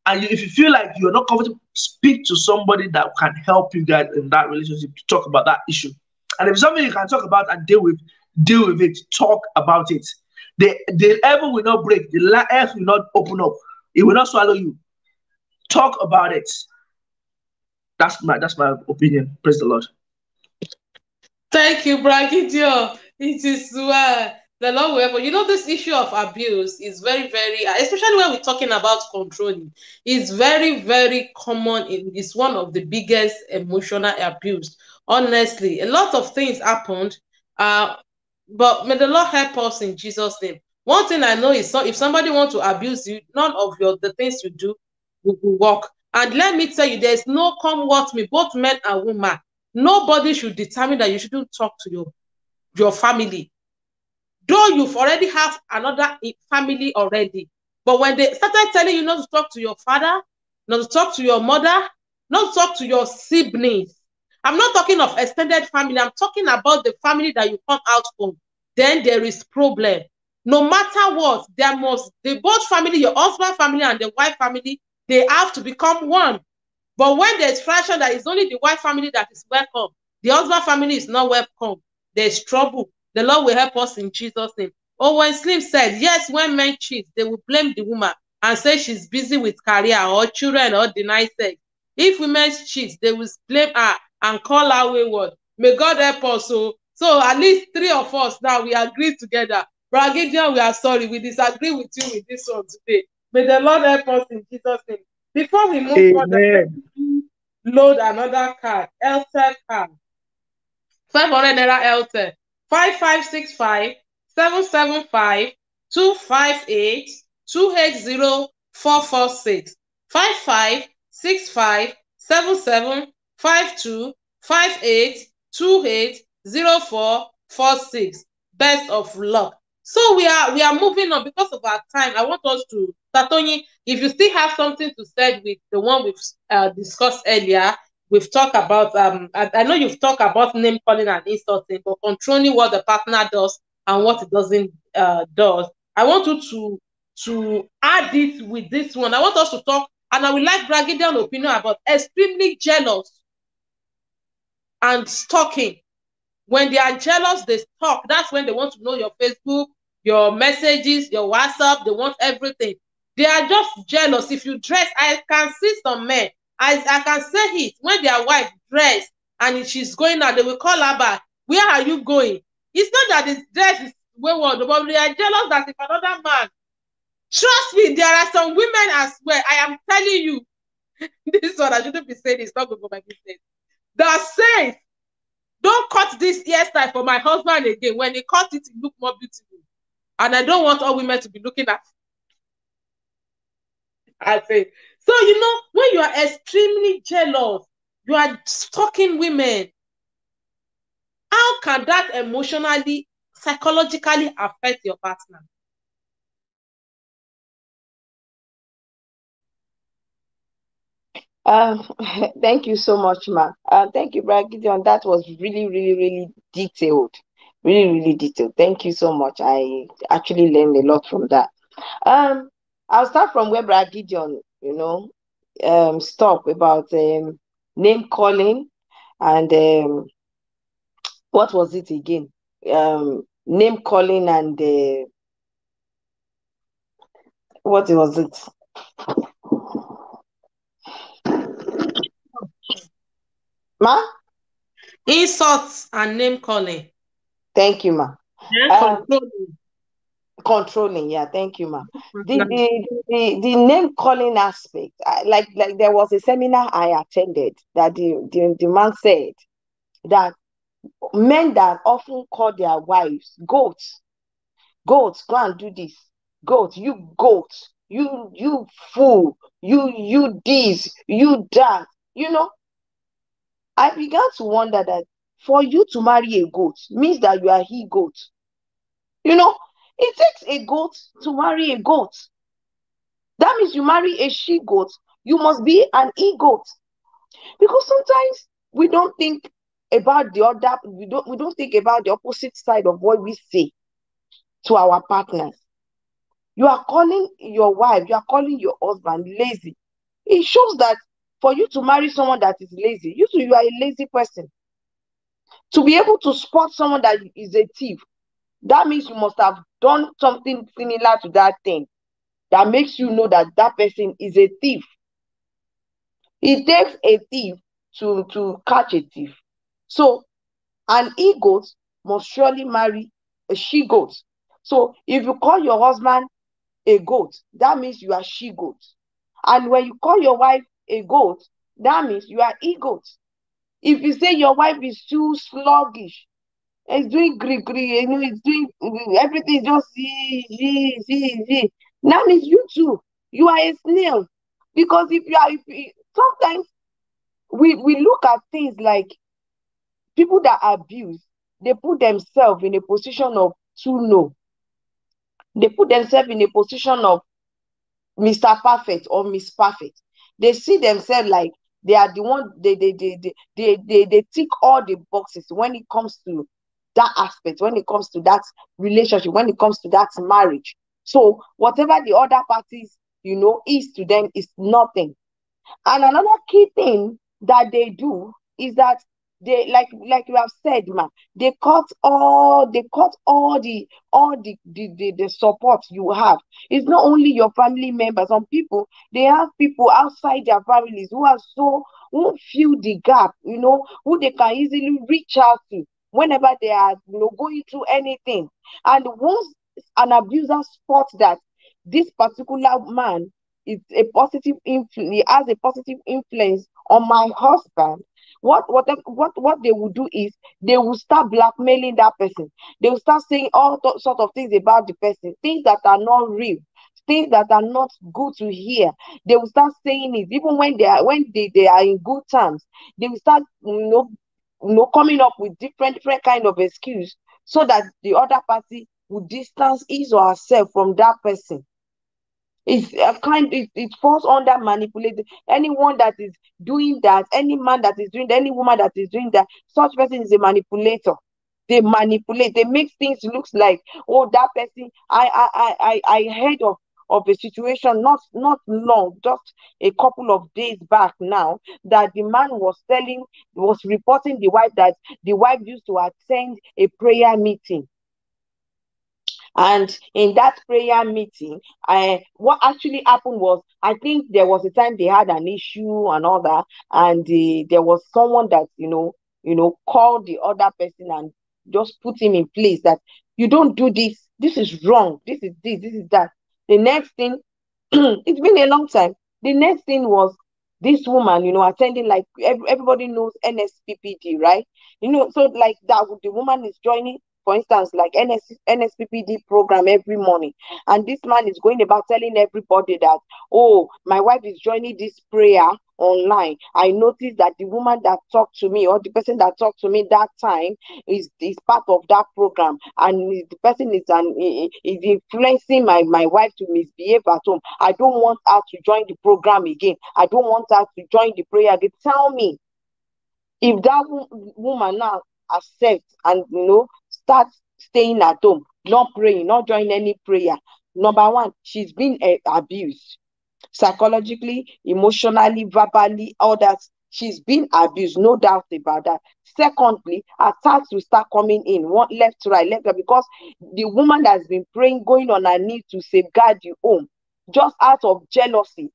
And if you feel like you're not comfortable, speak to somebody that can help you guys in that relationship to talk about that issue. And if it's something you can talk about and deal with it, talk about it. The heaven will not break, the earth will not open up, it will not swallow you. Talk about it. That's my opinion. Praise the Lord. Thank you, Bragidio. It is the Lord will help. You know, this issue of abuse is very, very, especially when we're talking about controlling, it's very, very common. It's one of the biggest emotional abuse. Honestly, a lot of things happened, but may the Lord help us in Jesus' name. One thing I know is, so if somebody wants to abuse you, none of the things you do will work. And let me tell you, there's no come what me, both men and women. Nobody should determine that you shouldn't talk to your family. Though you've already have another family already. But when they started telling you not to talk to your father, not to talk to your mother, not to talk to your siblings. I'm not talking of extended family. I'm talking about the family that you come out from. Then there is problem. No matter what, the both family, your husband family and the wife family, they have to become one. But when there's fraction that is only the wife family that is welcome, the husband family is not welcome, there's trouble. The Lord will help us in Jesus' name. Owen Slim said, yes, when men cheat, they will blame the woman and say she's busy with career or children or deny sex. If women cheat, they will blame her and call her wayward. May God help us. So at least 3 of us now, we agree together. Bragidian, we are sorry. We disagree with you with this one today. May the Lord help us in Jesus' name. Before we move further, load another card, Airtel card. 500 naira Airtel. 5565 775 258 280 446. 5565 7752 58 28 0446. Best of luck. So we are moving on because of our time. I want us to, Tatoni, if you still have something to say with the one we've discussed earlier, we've talked about, I know you've talked about name calling and insulting, but controlling what the partner does and what it doesn't does. I want you to add it with this one. I want us to talk, and I would like Bragidian opinion about extremely jealous and stalking. When they are jealous, they stalk. That's when they want to know your Facebook, your messages, your WhatsApp. They want everything. They are just jealous. If you dress, I can see some men. I can say it. When their wife dress and she's going out, they will call her back. Where are you going? It's not that the dress is wayward, but they are jealous that if another man. Trust me, there are some women as well. I am telling you. This one I shouldn't be saying. It's not good for my business. That says, don't cut this hairstyle for my husband again. When he cut it, it look more beautiful. And I don't want all women to be looking at. I say. So, you know, when you are extremely jealous, you are stalking women. How can that emotionally, psychologically affect your partner? Thank you so much, Ma. Thank you, Bragidion. That was really, really, really detailed. Really, really detailed. Thank you so much. I actually learned a lot from that. I'll start from where Bragidion, stop about name calling and what was it again? Name calling and what was it? Ma? Insults and name calling. Thank you, ma. Controlling. Controlling, yeah, thank you, ma. The name calling aspect, like there was a seminar I attended that the man said that men that often call their wives goats, go and do this, goat, you goat, you fool, you this, you that, I began to wonder that for you to marry a goat means that you are he goat. It takes a goat to marry a goat. That means you marry a she goat, you must be an he goat. Because sometimes we don't think about the other, we don't think about the opposite side of what we say to our partners. You are calling your wife, you are calling your husband lazy. It shows that for you to marry someone that is lazy, you are a lazy person. To be able to spot someone that is a thief, that means you must have done something similar to that thing that makes you know that that person is a thief. It takes a thief to catch a thief. So an he goat must surely marry a she goat. So if you call your husband a goat, that means you are she goat. And when you call your wife a goat, that means you are he goat. If you say your wife is too sluggish, it's doing gree, it's doing everything just see. That means you too, you are a snail. Because sometimes we look at things like people that abuse, they put themselves in a position of to know. They put themselves in a position of Mr. Perfect or Miss Perfect. They see themselves like they are the one, they tick all the boxes when it comes to that aspect, when it comes to that relationship, when it comes to that marriage. So whatever the other parties, is to them is nothing. And another key thing that they do is that they, like you have said, man, they cut all the support you have. It's not only your family members. Some people, they have people outside their families who fill the gap, who they can easily reach out to whenever they are going through anything. And once an abuser spots that this particular man is a positive influence, he has a positive influence on my husband, what they will do is they will start blackmailing that person. They will start saying all sort of things about the person, things that are not real, things that are not good to hear. They will start saying it even when they are in good terms. They will start coming up with different kind of excuse so that the other party will distance his or herself from that person. It falls under manipulated. Anyone that is doing that, any man that is doing that, any woman that is doing that, such person is a manipulator. They manipulate, they make things look like, oh, that person, I heard of a situation not long, just a couple of days back now, that the man was reporting the wife that the wife used to attend a prayer meeting. And in that prayer meeting, what actually happened was, I think there was a time they had an issue and all that, and there was someone that called the other person and just put him in place that you don't do this. This is wrong. This is this. This is that. The next thing, it's been a long time. The next thing was this woman, attending, like everybody knows NSPPD, right? So like that, the woman is joining, for instance, like NSPPD program every morning. And this man is going about telling everybody that, oh, my wife is joining this prayer online. I noticed that the woman that talked to me, or the person that talked to me that time, is part of that program. And the person is influencing my wife to misbehave at home. I don't want her to join the program again. I don't want her to join the prayer again. Tell me, if that woman now accepts and start staying at home, not praying, not joining any prayer, number one, she's been abused psychologically, emotionally, verbally, all that. She's been abused, no doubt about that. Secondly, attacks will start coming in, one left to right, because the woman that's been praying, going on her knees to safeguard you home, just out of jealousy,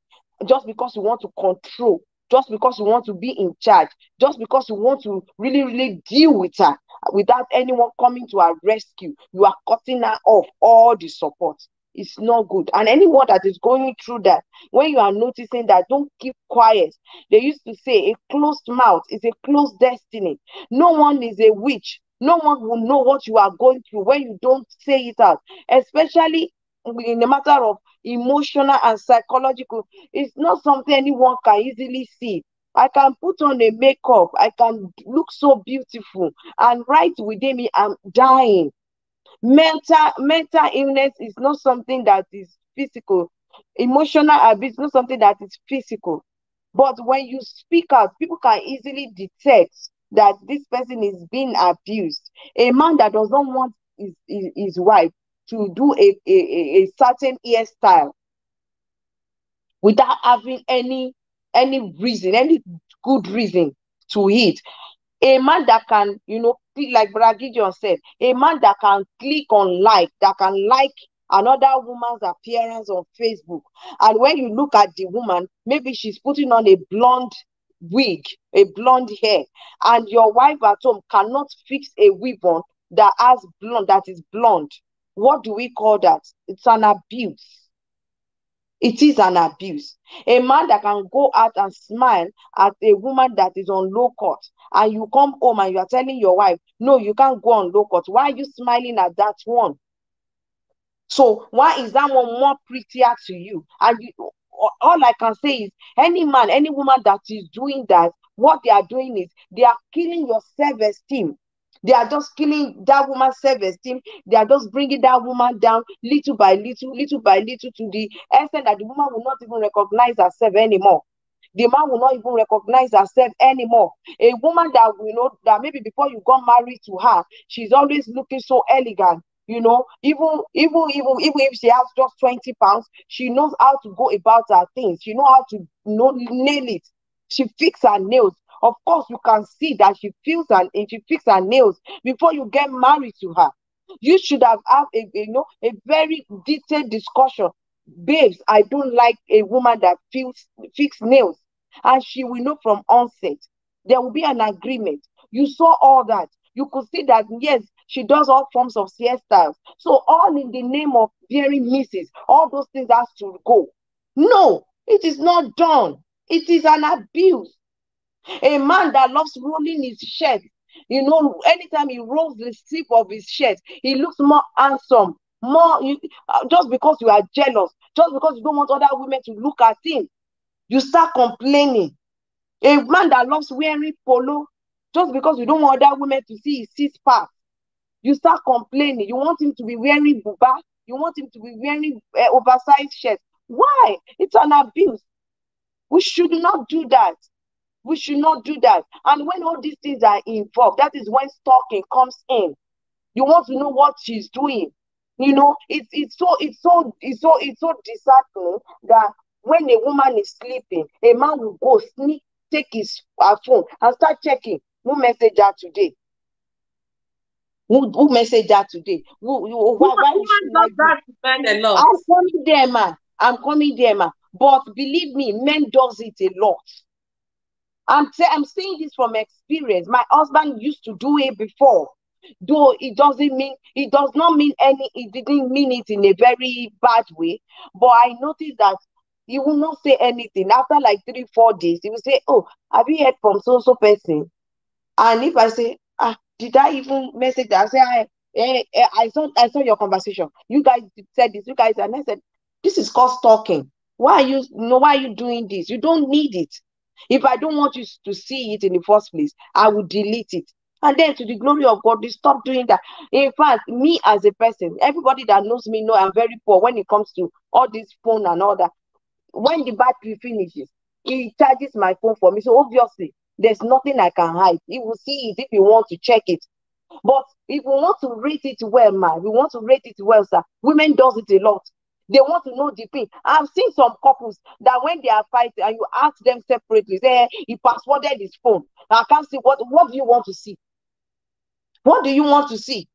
just because you want to control, just because you want to be in charge, just because you want to really, really deal with her without anyone coming to her rescue. You are cutting her off all the support. It's not good. And anyone that is going through that, when you are noticing that, don't keep quiet. They used to say a closed mouth is a closed destiny. No one is a witch. No one will know what you are going through when you don't say it out, especially in the matter of emotional and psychological. It's not something anyone can easily see. I can put on a makeup, I can look so beautiful, and right within me, I'm dying. Mental illness is not something that is physical. Emotional abuse is not something that is physical. But when you speak out, people can easily detect that this person is being abused. A man that does not want his wife to do a certain hairstyle without having any reason, any good reason to it. A man that can, like Brother Gideon said, a man that can click on like, that can like another woman's appearance on Facebook. And when you look at the woman, maybe she's putting on a blonde wig, a blonde hair, and your wife at home cannot fix a wig on that is blonde. What do we call that? It's an abuse. It is an abuse. A man that can go out and smile at a woman that is on low cut, and you come home and you are telling your wife, no, you can't go on low cut. Why are you smiling at that one? So why is that one more prettier to you? And all I can say is, any man, any woman that is doing that, what they are doing is they are killing your self-esteem. They are just killing that woman's self-esteem. They are just bringing that woman down little by little, to the extent that the woman will not even recognize herself anymore. The man will not even recognize herself anymore. A woman that we know that maybe before you got married to her, she's always looking so elegant. Even if she has just 20 pounds, she knows how to go about her things. She knows how to nail it. She fixes her nails. Of course, you can see that she fixes her nails before you get married to her. You should have a very detailed discussion. Babes, I don't like a woman that fix nails. And she will know from onset. There will be an agreement. You saw all that. You could see that, yes, she does all forms of hairstyles. So all in the name of bearing misses, all those things has to go. No, it is not done. It is an abuse. A man that loves rolling his shirt, anytime he rolls the sleeve of his shirt, he looks more handsome. Just because you are jealous, just because you don't want other women to look at him, you start complaining. A man that loves wearing polo, just because you don't want other women to see his six-pack, you start complaining. You want him to be wearing buba, you want him to be wearing oversized shirts. Why? It's an abuse. We should not do that. We should not do that. And when all these things are involved, that is when stalking comes in. You want to know what she's doing. It's so disheartening that when a woman is sleeping, a man will go take his phone and start checking who messaged her today. Who messaged her today? Why is she like this? I'm coming there, ma. But believe me, men does it a lot. I'm saying this from experience. My husband used to do it before. Though it does not mean it didn't mean it in a very bad way. But I noticed that he will not say anything. After like 3-4 days, he will say, oh, have you heard from so person? And if I say, did I even message that? I say, I saw your conversation. You guys said this, and I said, this is called stalking. Why are you doing this? You don't need it. If I don't want you to see it in the first place, I will delete it. And then, to the glory of God, you stop doing that. In fact, me as a person, everybody that knows me know I'm very poor when it comes to all this phone and all that. When the battery finishes, he charges my phone for me. So obviously, there's nothing I can hide. He will see it if you want to check it. But if we want to rate it well, man, we want to rate it well, sir. Women does it a lot. They want to know the pain. I've seen some couples that when they are fighting and you ask them separately, say, he passworded his phone. I can't see what do you want to see? What do you want to see?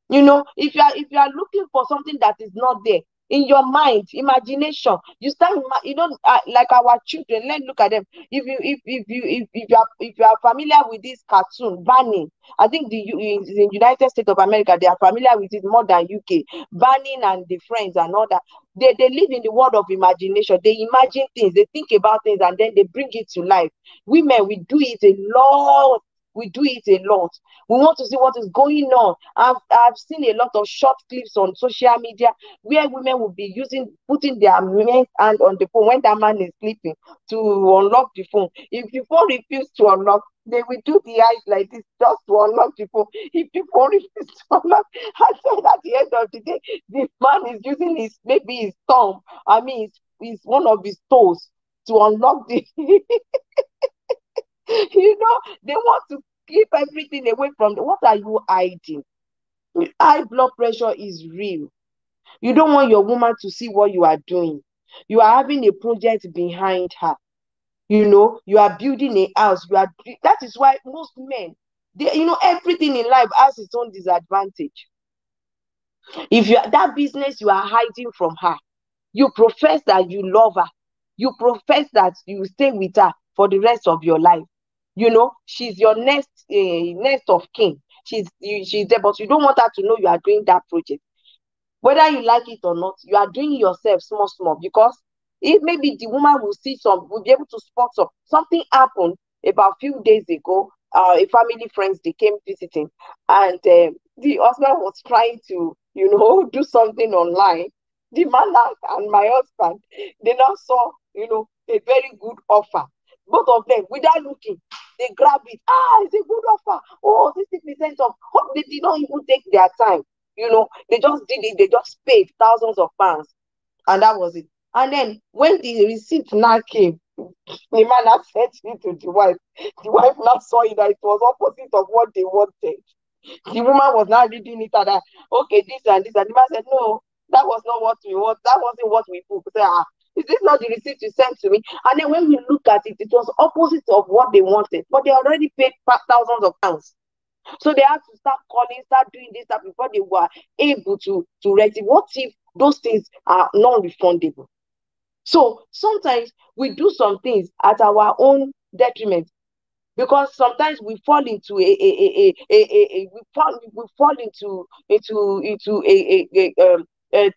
If you are looking for something that is not there, in your mind, imagination. You start, like our children. Let's look at them. If you are familiar with this cartoon, Barney, I think in United States of America, they are familiar with it more than UK. Barney and the friends and all that. They live in the world of imagination. They imagine things, they think about things, and then they bring it to life. Women, we do it a lot. We do it a lot. We want to see what is going on. I've seen a lot of short clips on social media where women will be putting their men's hand on the phone when that man is sleeping to unlock the phone. If the phone refuses to unlock, they will do the eyes like this just to unlock the phone. If the phone refuses to unlock, I said at the end of the day, this man is using maybe his thumb. I mean, it's one of his toes to unlock the they want to keep everything away from them. What are you hiding? High blood pressure is real. You don't want your woman to see what you are doing. You are having a project behind her. You are building a house. That is why most men, everything in life has its own disadvantage. If that business you are hiding from her, you profess that you love her. You profess that you stay with her for the rest of your life. She's your next of kin. She's there, but you don't want her to know you are doing that project. Whether you like it or not, you are doing yourself small, because if maybe the woman will be able to spot something happened about a few days ago. A family friends, they came visiting, and the husband was trying to, do something online. The man and my husband, they now saw, a very good offer. Both of them, without looking, they grab it. It's a good offer. 60% off. They did not even take their time. They just did it. They just paid thousands of pounds, and that was it. And then when the receipt now came, the man now sent it to the wife. The wife now saw it that it was opposite of what they wanted. The woman was now reading it and that, okay, this and this, and the man said, no, that was not what we want. That wasn't what we booked. Say, is this not the receipt you sent to me? And then when we look at it, it was opposite of what they wanted, but they already paid thousands of pounds. So they had to start calling, start doing this stuff before they were able to rectify. What if those things are non-refundable? So sometimes we do some things at our own detriment, because sometimes we fall into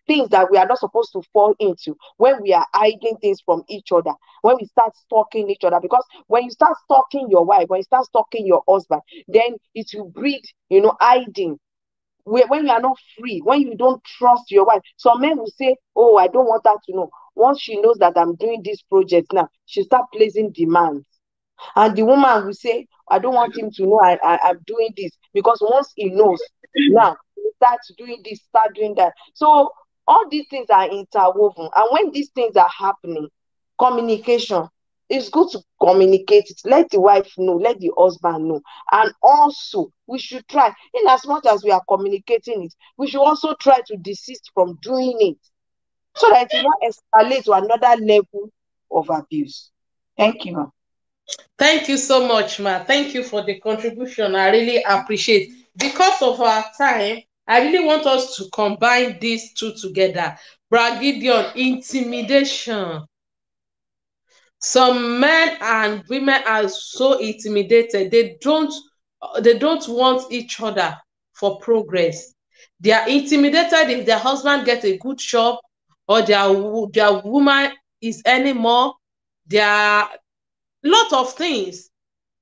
things that we are not supposed to fall into when we are hiding things from each other, when we start stalking each other. Because when you start stalking your wife, when you start stalking your husband, then it will breed, hiding. When you are not free, when you don't trust your wife, some men will say, oh, I don't want her to know. Once she knows that I'm doing this project now, she'll start placing demands. And the woman will say, I don't want him to know I'm doing this, because once he knows, now he starts doing this, start doing that. So all these things are interwoven. And when these things are happening, communication, it's good to communicate it. Let the wife know, let the husband know. And also, we should try, in as much as we are communicating it, we should also try to desist from doing it, so that it will not escalate to another level of abuse. Thank you, ma'am. Thank you so much, ma. Thank you for the contribution. I really appreciate. Because of our time, I really want us to combine these two together. Bra Gideon, intimidation. Some men and women are so intimidated. They don't want each other for progress. They are intimidated if their husband gets a good job, or their woman is earning more. There are a lot of things.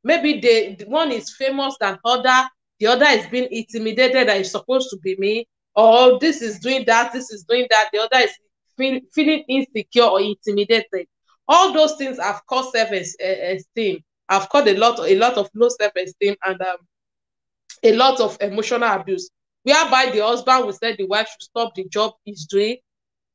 Maybe the one is famous than other. The other is being intimidated that is supposed to be me. Or this is doing that, this is doing that. The other is feeling insecure or intimidated. All those things have caused self-esteem. Have caused a lot of low self-esteem and a lot of emotional abuse. Whereby the husband will say the wife should stop the job he's doing,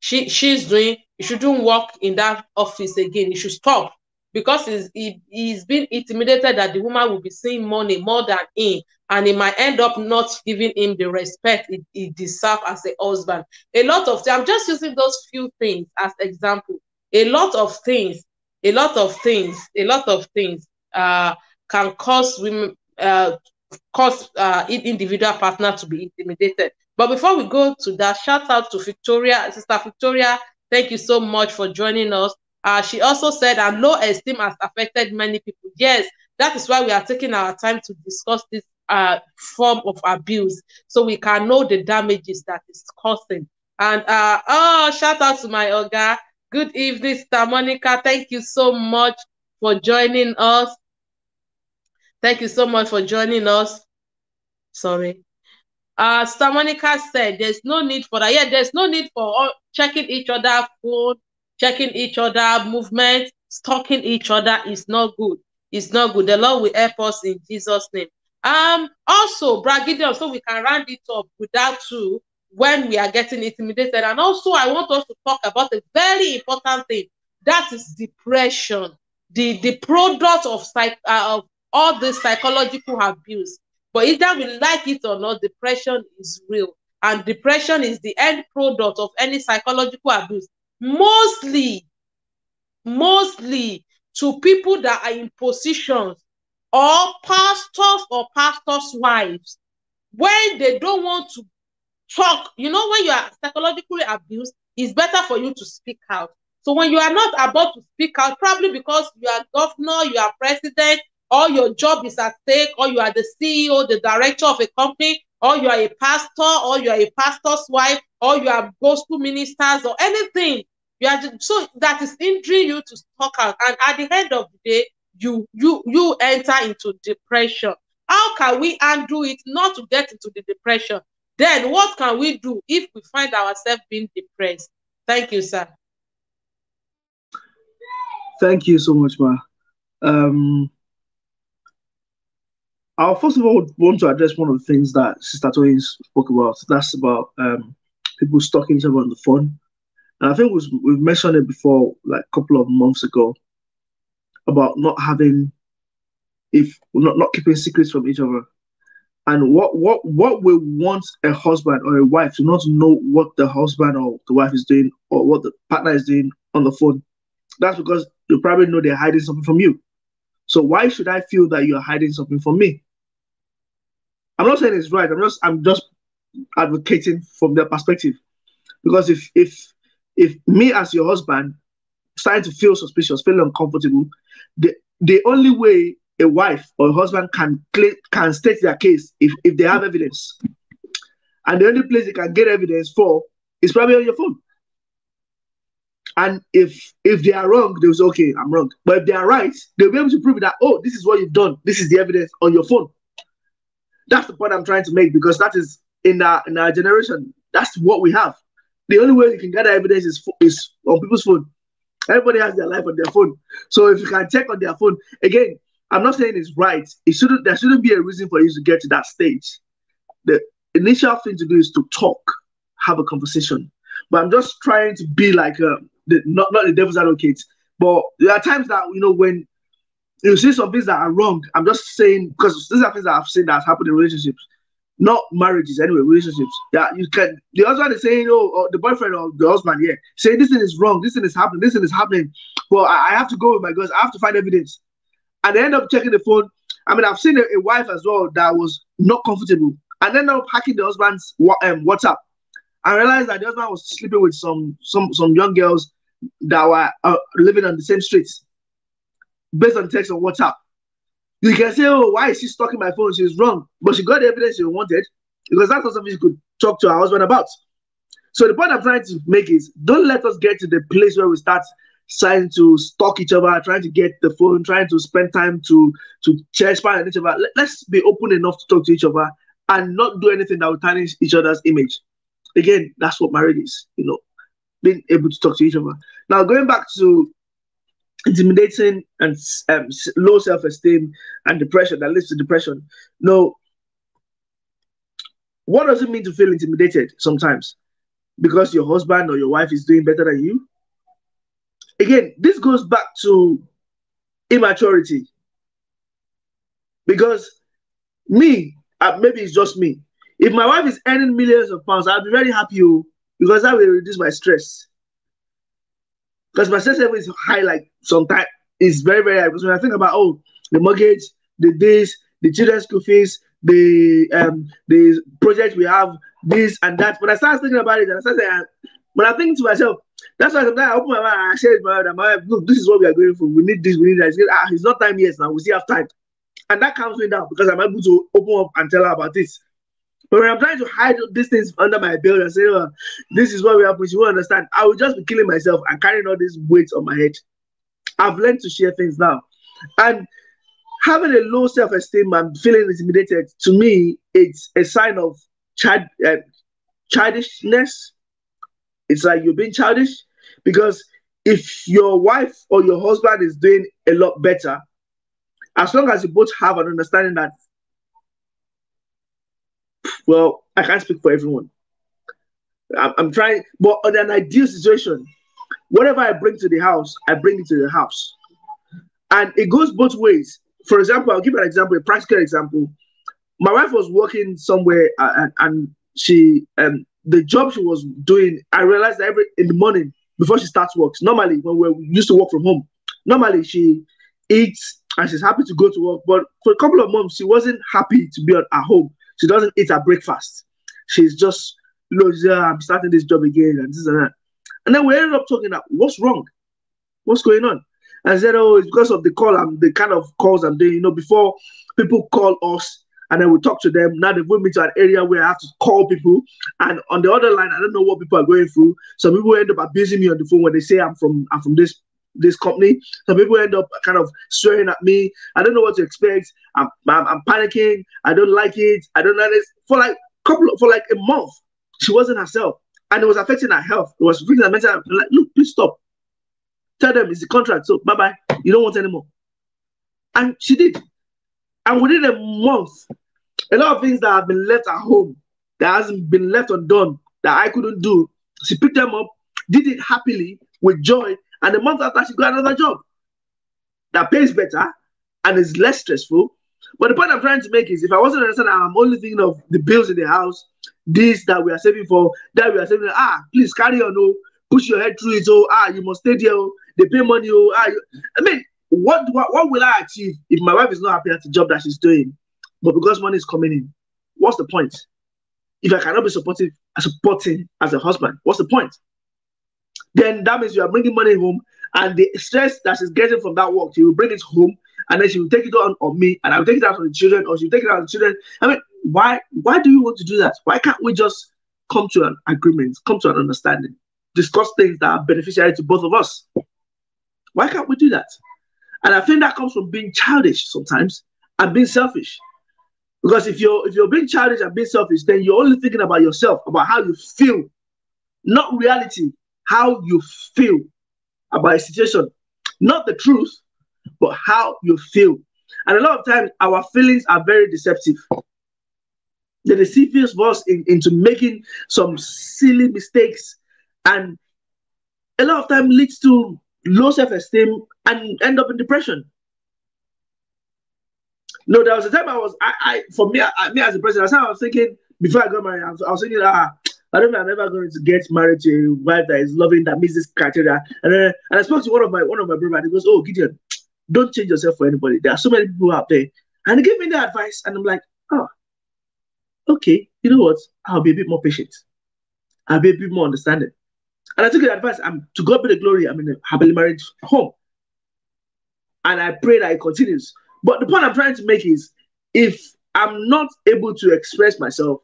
she's doing. He shouldn't work in that office again. He should stop, because he's been intimidated that the woman will be seeing money more than him, and he might end up not giving him the respect he deserves as a husband. A lot of things. I'm just using those few things as example. A lot of things can cause women, individual partner to be intimidated. But before we go to that, shout out to Victoria, Sister Victoria. Thank you so much for joining us. She also said, and low esteem has affected many people. Yes, that is why we are taking our time to discuss this form of abuse, so we can know the damages that it's causing. And shout out to my Oga. Good evening, Sister Monica. Thank you so much for joining us. Thank you so much for joining us. Sorry. Sister Monica said there's no need for that. Yeah, there's no need for checking each other phone, checking each other movement, stalking each other is not good. It's not good. The Lord will help us in Jesus' name. Also, Bragidion, so we can round it up with that too when we are getting intimidated. And also, I want us to talk about a very important thing. That is depression. The product of all the psychological abuse. But either we like it or not, depression is real. And depression is the end product of any psychological abuse. Mostly to people that are in positions or pastors or pastors' wives. When they don't want to talk, when you are psychologically abused, it's better for you to speak out. So when you are not about to speak out, probably because you are governor, you are president, or your job is at stake, or you are the CEO, the director of a company, or you are a pastor, or you are a pastor's wife, or you are gospel ministers, or anything, so that is injuring you to talk out. And at the end of the day, you enter into depression. How can we undo it not to get into the depression? Then what can we do if we find ourselves being depressed? Thank you, sir. Thank you so much, Ma. I first of all want to address one of the things that Sister Toyin spoke about. That's about people stalking each other on the phone. And I think we've mentioned it before, like a couple of months ago, about not keeping secrets from each other. And what we want a husband or a wife to not know what the husband or the wife is doing or what the partner is doing on the phone. That's because you probably know they're hiding something from you. So why should I feel that you're hiding something from me? I'm not saying it's right. I'm just advocating from their perspective. Because if me as your husband starting to feel suspicious, feeling uncomfortable, the only way a wife or a husband can state their case if they have evidence. And the only place they can get evidence for is probably on your phone. And if they are wrong, they'll say, okay, I'm wrong. But if they are right, they'll be able to prove that, oh, this is what you've done. This is the evidence on your phone. That's the point I'm trying to make, because that is in our generation. That's what we have. The only way you can gather evidence is on people's phone. Everybody has their life on their phone. So if you can check on their phone, again, I'm not saying it's right. There shouldn't be a reason for you to get to that stage. The initial thing to do is to talk, have a conversation. But I'm just trying to be like not the devil's advocate. But there are times that when you see some things that are wrong, I'm just saying, because these are things that I've seen that's happened in relationships, not marriages anyway, relationships. Yeah, the husband is saying, or the boyfriend or the husband, saying this thing is wrong, this thing is happening, this thing is happening. Well, I have to go with my girls, I have to find evidence. And they end up checking the phone. I mean, I've seen a wife as well that was not comfortable and ended up hacking the husband's WhatsApp. I realized that the husband was sleeping with some young girls that were living on the same streets based on text on WhatsApp. You can say, oh, why is she stalking my phone? She's wrong. But she got the evidence she wanted, because that's not something she could talk to her husband about. So the point I'm trying to make is, don't let us get to the place where we start trying to stalk each other, trying to get the phone, trying to spend time to spy on each other. Let's be open enough to talk to each other and not do anything that will tarnish each other's image. Again, that's what marriage is, being able to talk to each other. Now, going back to intimidating and low self-esteem and depression that leads to depression. No, what does it mean to feel intimidated sometimes? Because your husband or your wife is doing better than you? Again, this goes back to immaturity. Because maybe it's just me. If my wife is earning millions of pounds, I'll be very happy, because that will reduce my stress. Because my stress level is high, like sometimes it's very, very high. Because when I think about, the mortgage, the days, the children's school fees, the project we have, this and that. When I start thinking about it, and I start saying, when I think to myself, that's why sometimes I open my mind and I share it with my wife, look, this is what we are going for. We need this, we need that. It's not time yet now. We still have time. And that calms me down because I'm able to open up and tell her about this. But when I'm trying to hide these things under my belt and say, oh, this is what we have, she won't understand, I will just be killing myself and carrying all these weights on my head. I've learned to share things now. And having a low self-esteem and feeling intimidated, to me, it's a sign of childishness. It's like you're being childish, because if your wife or your husband is doing a lot better, as long as you both have an understanding that, well, I can't speak for everyone. I'm trying, but on an ideal situation, whatever I bring to the house, I bring it to the house. And it goes both ways. For example, I'll give an example, a practical example. My wife was working somewhere and she, the job she was doing, I realized that in the morning before she starts work, normally when we used to work from home, normally she eats and she's happy to go to work. But for a couple of months, she wasn't happy to be at home. She doesn't eat her breakfast. She's just, I'm starting this job again and this and that. And then we ended up talking about what's wrong? What's going on? And I said, oh, it's because of the kind of calls I'm doing. Before people call us and then we talk to them. Now they've moved me to an area where I have to call people. And on the other line, I don't know what people are going through. Some people end up abusing me on the phone when they say I'm from this company. Some people end up kind of swearing at me. I don't know what to expect. I'm panicking. I don't like it. I don't like this. For like a month, she wasn't herself. And it was affecting her health. It was affecting her mental health. Like, look, please stop. Tell them it's the contract. So bye-bye. You don't want anymore. And she did. And within a month, a lot of things that have been left at home, that hasn't been left undone, that I couldn't do, she picked them up, did it happily, with joy, and a month after she got another job that pays better and is less stressful. But the point I'm trying to make is, if I wasn't understanding, I'm only thinking of the bills in the house, this that we are saving for, that we are saving. Please carry on, oh, push your head through it, oh, you must stay there, oh, they pay money, oh, I mean, what will I achieve if my wife is not happy at the job that she's doing, but because money is coming in? What's the point? If I cannot be supporting as a husband, what's the point? Then that means you are bringing money home, and the stress that she's getting from that work, she will bring it home, and then she will take it on me, and I will take it out on the children, or she will take it out on the children. I mean, why do you want to do that? Why can't we just come to an agreement, come to an understanding, discuss things that are beneficial to both of us? Why can't we do that? And I think that comes from being childish sometimes and being selfish. Because if you're being childish and being selfish, then you're only thinking about yourself, about how you feel, not reality, how you feel about a situation, not the truth, but how you feel. And a lot of times our feelings are very deceptive. They deceive us into making some silly mistakes, and a lot of time leads to low self-esteem and end up in depression. No, there was a time for me as a person, I was thinking, before I got married, I was thinking, I don't know, I'm never going to get married to a wife that is loving, that meets this criteria. And I spoke to one of my brothers, and he goes, oh, Gideon, don't change yourself for anybody. There are so many people out there. And he gave me the advice, and I'm like, oh, okay, you know what? I'll be a bit more patient. I'll be a bit more understanding. And I took the advice. To God be the glory, I'm in a happily married home. And I pray that it continues. But the point I'm trying to make is, if I'm not able to express myself,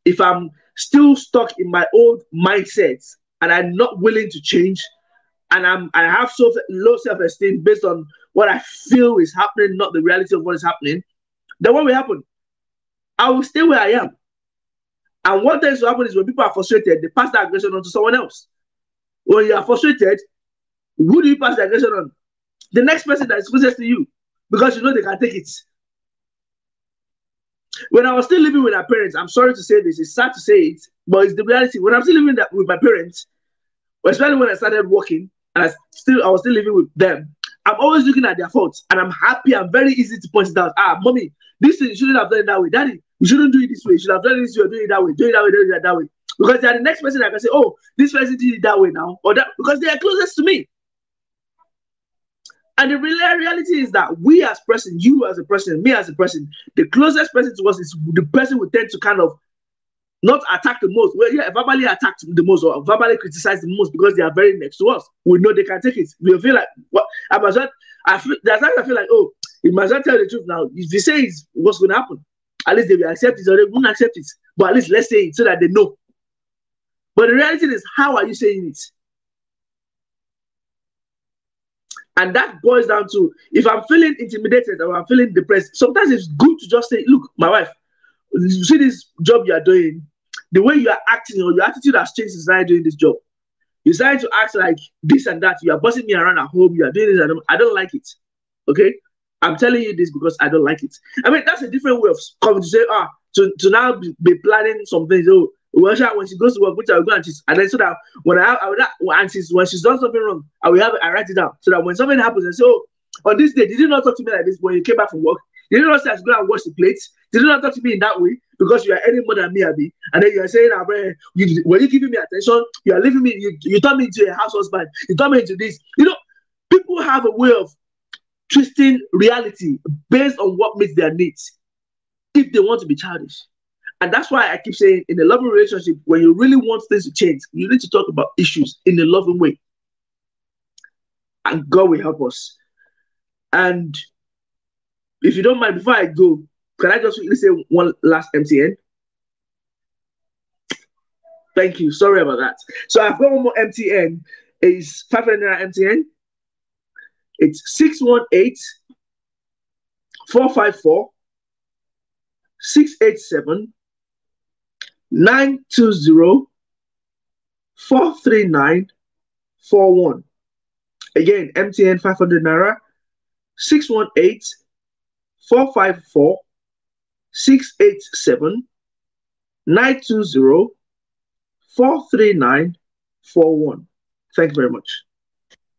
if I'm still stuck in my old mindsets and I'm not willing to change, and I have so low self-esteem based on what I feel is happening, not the reality of what is happening, then what will happen? I will stay where I am. And what tends to happen is, when people are frustrated, they pass that aggression on to someone else. When you are frustrated, who do you pass the aggression on? The next person that is closest to you, because you know they can take it. When I was still living with my parents, I'm sorry to say this, it's sad to say it, but it's the reality. When I'm still living with my parents, especially when I started working, and I was still living with them, I'm always looking at their faults, and I'm happy. I'm very easy to point it out. Mommy, this thing, you shouldn't have done it that way. Daddy, you shouldn't do it this way. You should have done it this way. Do it that way. Do it that way. Do it that way. Because they are the next person I can say, oh, this person did it that way now, or that, because they are closest to me. And the reality is that we as person, you as a person, me as a person, the closest person to us is the person we tend to kind of not attack the most. Well, yeah, verbally attack the most or verbally criticize the most because they are very next to us. We know they can take it. We feel like what I must not. I feel that's I feel like, oh, you must not tell the truth now. If you say it's what's going to happen, at least they will accept it or they won't accept it. But at least let's say it so that they know. But the reality is, how are you saying it? And that boils down to, if I'm feeling intimidated or I'm feeling depressed, sometimes it's good to just say, look, my wife, you see this job you are doing, the way you are acting or your attitude has changed since I doing this job. You started to act like this and that. You are bossing me around at home. You are doing this. I don't like it. Okay? I'm telling you this because I don't like it. I mean, that's a different way of coming to say, to now be planning some things. Oh, when she goes to work, which I will go and then so that when when she's done something wrong, I write it down so that when something happens, I say, oh, on this day, did you not talk to me like this when you came back from work? Did you not say I should go and wash the plates? Did you not talk to me in that way because you are earning more than me, Abi? And then you are saying, were you giving me attention? You are leaving me. You turn me into a house husband. You turn me into this. You know, people have a way of twisting reality based on what meets their needs if they want to be childish. And that's why I keep saying, in a loving relationship, when you really want things to change, you need to talk about issues in a loving way. And God will help us. And if you don't mind, before I go, can I just quickly say one last MTN? Thank you. Sorry about that. So I've got one more MTN. It's 500 MTN. It's 618 454 687 920 439 41. Again, MTN 500 Naira 618 454 687 920 439 41. Thank you very much.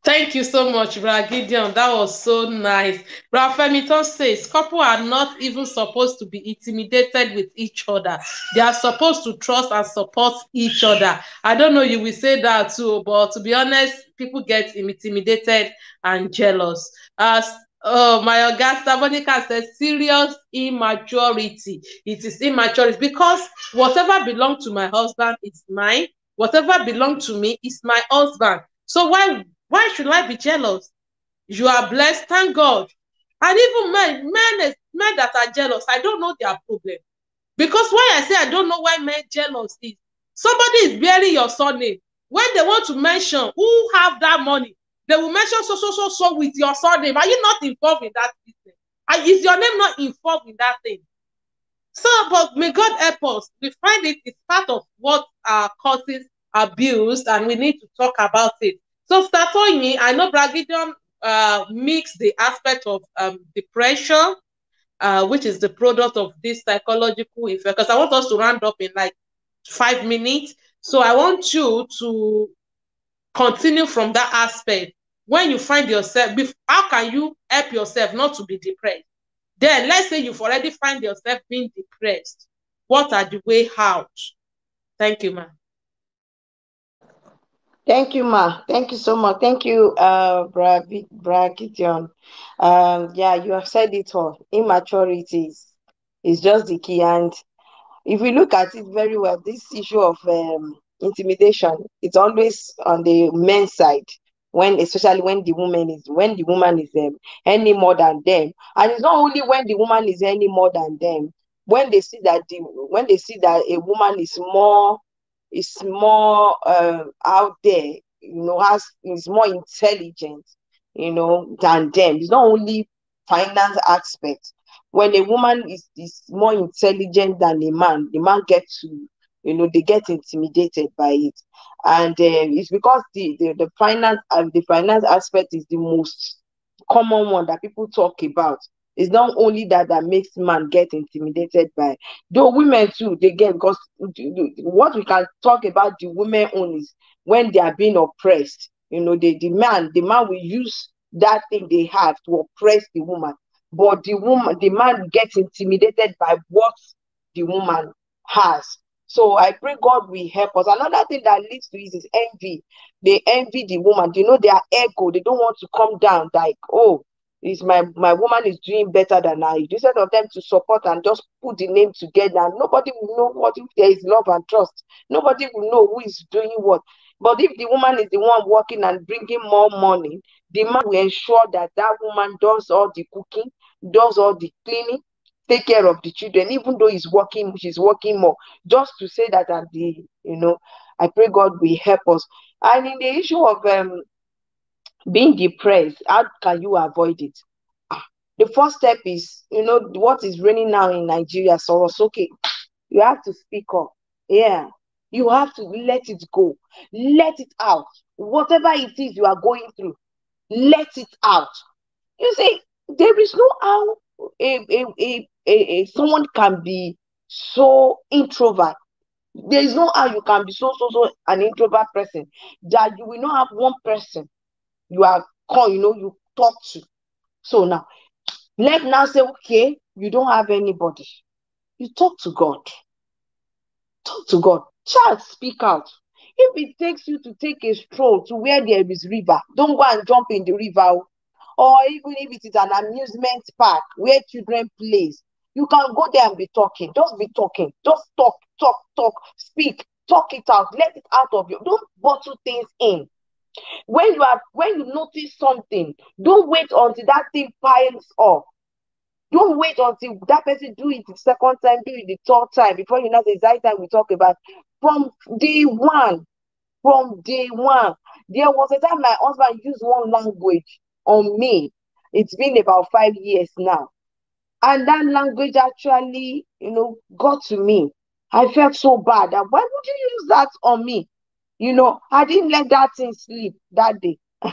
Thank you so much, Bra Gideon. That was so nice. Bra Femiton says, couple are not even supposed to be intimidated with each other. They are supposed to trust and support each other. I don't know, you will say that too, but to be honest, people get intimidated and jealous. My Augusta Monica says, serious immaturity. It is immaturity because whatever belongs to my husband is mine. Whatever belongs to me is my husband. So why should I be jealous? You are blessed, thank God. And even men that are jealous, I don't know their problem. Because why I say I don't know why men jealous is, somebody is bearing your surname. When they want to mention who have that money, they will mention so with your surname. Are you not involved in that business? Is your name not involved in that thing? So, but may God help us. We find it's part of what causes abuse, and we need to talk about it. So, Statoini, I know Bra Gideon mix the aspect of depression, which is the product of this psychological effect, because I want us to round up in like 5 minutes. So I want you to continue from that aspect. When you find yourself, how can you help yourself not to be depressed? Then let's say you've already find yourself being depressed. What are the way out? Thank you, ma. Thank you, ma. Thank you so much. Thank you, Bra Gideon. Yeah, you have said it all. Immaturity is just the key. And if we look at it very well, this issue of intimidation, it's always on the men's side. Especially when the woman is any more than them, and it's not only when the woman is any more than them. When they see that a woman is more out there, is more intelligent, than them. It's not only finance aspect. When a woman is more intelligent than a man, the man gets to, they get intimidated by it. And it's because the finance aspect is the most common one that people talk about. It's not only that makes man get intimidated by, though women too, they get, because what we can talk about the women own is when they are being oppressed. The man will use that thing they have to oppress the woman, but the man gets intimidated by what the woman has. So I pray God will help us. Another thing that leads to it is envy. They envy the woman. You know, their ego. They don't want to come down like, oh, is my woman is doing better than I. Instead of them to support and just put the name together, nobody will know what if there is love and trust. Nobody will know who is doing what. But if the woman is the one working and bringing more money, the man will ensure that that woman does all the cooking, does all the cleaning, take care of the children, even though she's working more, just to say that at the, I pray God will help us. And in the issue of being depressed, how can you avoid it? The first step is, what is raining now in Nigeria, so it's okay. You have to speak up. Yeah. You have to let it go. Let it out. Whatever it is you are going through, let it out. You see, there is no how someone can be so introvert. There is no how you can be so an introvert person that you will not have one person you are you talk to. So now, let's now say, okay, you don't have anybody. You talk to God. Talk to God. Child, speak out. If it takes you to take a stroll to where there is river, don't go and jump in the river. Or even if it is an amusement park where children play, you can go there and be talking. Just be talking. Just talk, speak, talk it out. Let it out of you. Don't bottle things in. When you notice something, don't wait until that thing piles up. Don't wait until that person do it the second time, do it the third time before you know the exact time we talk about. From day one, there was a time my husband used one language on me. It's been about 5 years now. And that language actually, got to me. I felt so bad. That why would you use that on me? I didn't let that thing sleep that day. I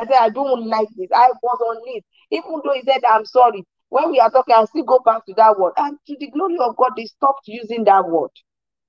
said, I don't like this. I was on it. Even though he said, I'm sorry. When we are talking, I'll still go back to that word. And to the glory of God, they stopped using that word.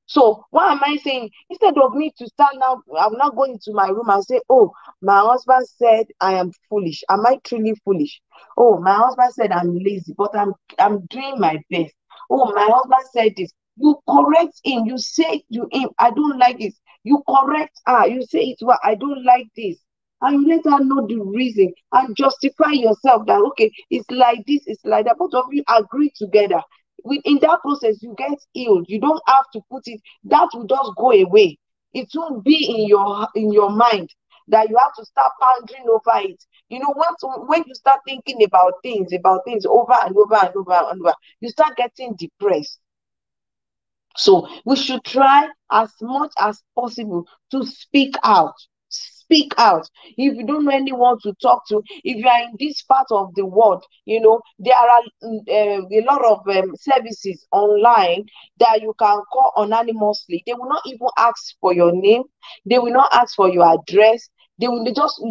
So what am I saying? Instead of me to stand now, I'm not going into my room and say, oh, my husband said I am foolish. Am I truly foolish? Oh, my husband said I'm lazy, but I'm doing my best. Oh, my husband said this. You correct him. You say to him, I don't like this. You correct her. You say it, well, I don't like this. And you let her know the reason and justify yourself that, okay, it's like this, it's like that. Both of you agree together. In that process, you get healed. You don't have to put it, that will just go away. It won't be in your mind that you have to start pondering over it. When you start thinking about things over and over and over and over, you start getting depressed. So we should try as much as possible to speak out. Speak out. If you don't know anyone to talk to, if you are in this part of the world, there are a lot of services online that you can call anonymously. They will not even ask for your name. They will not ask for your address. They will just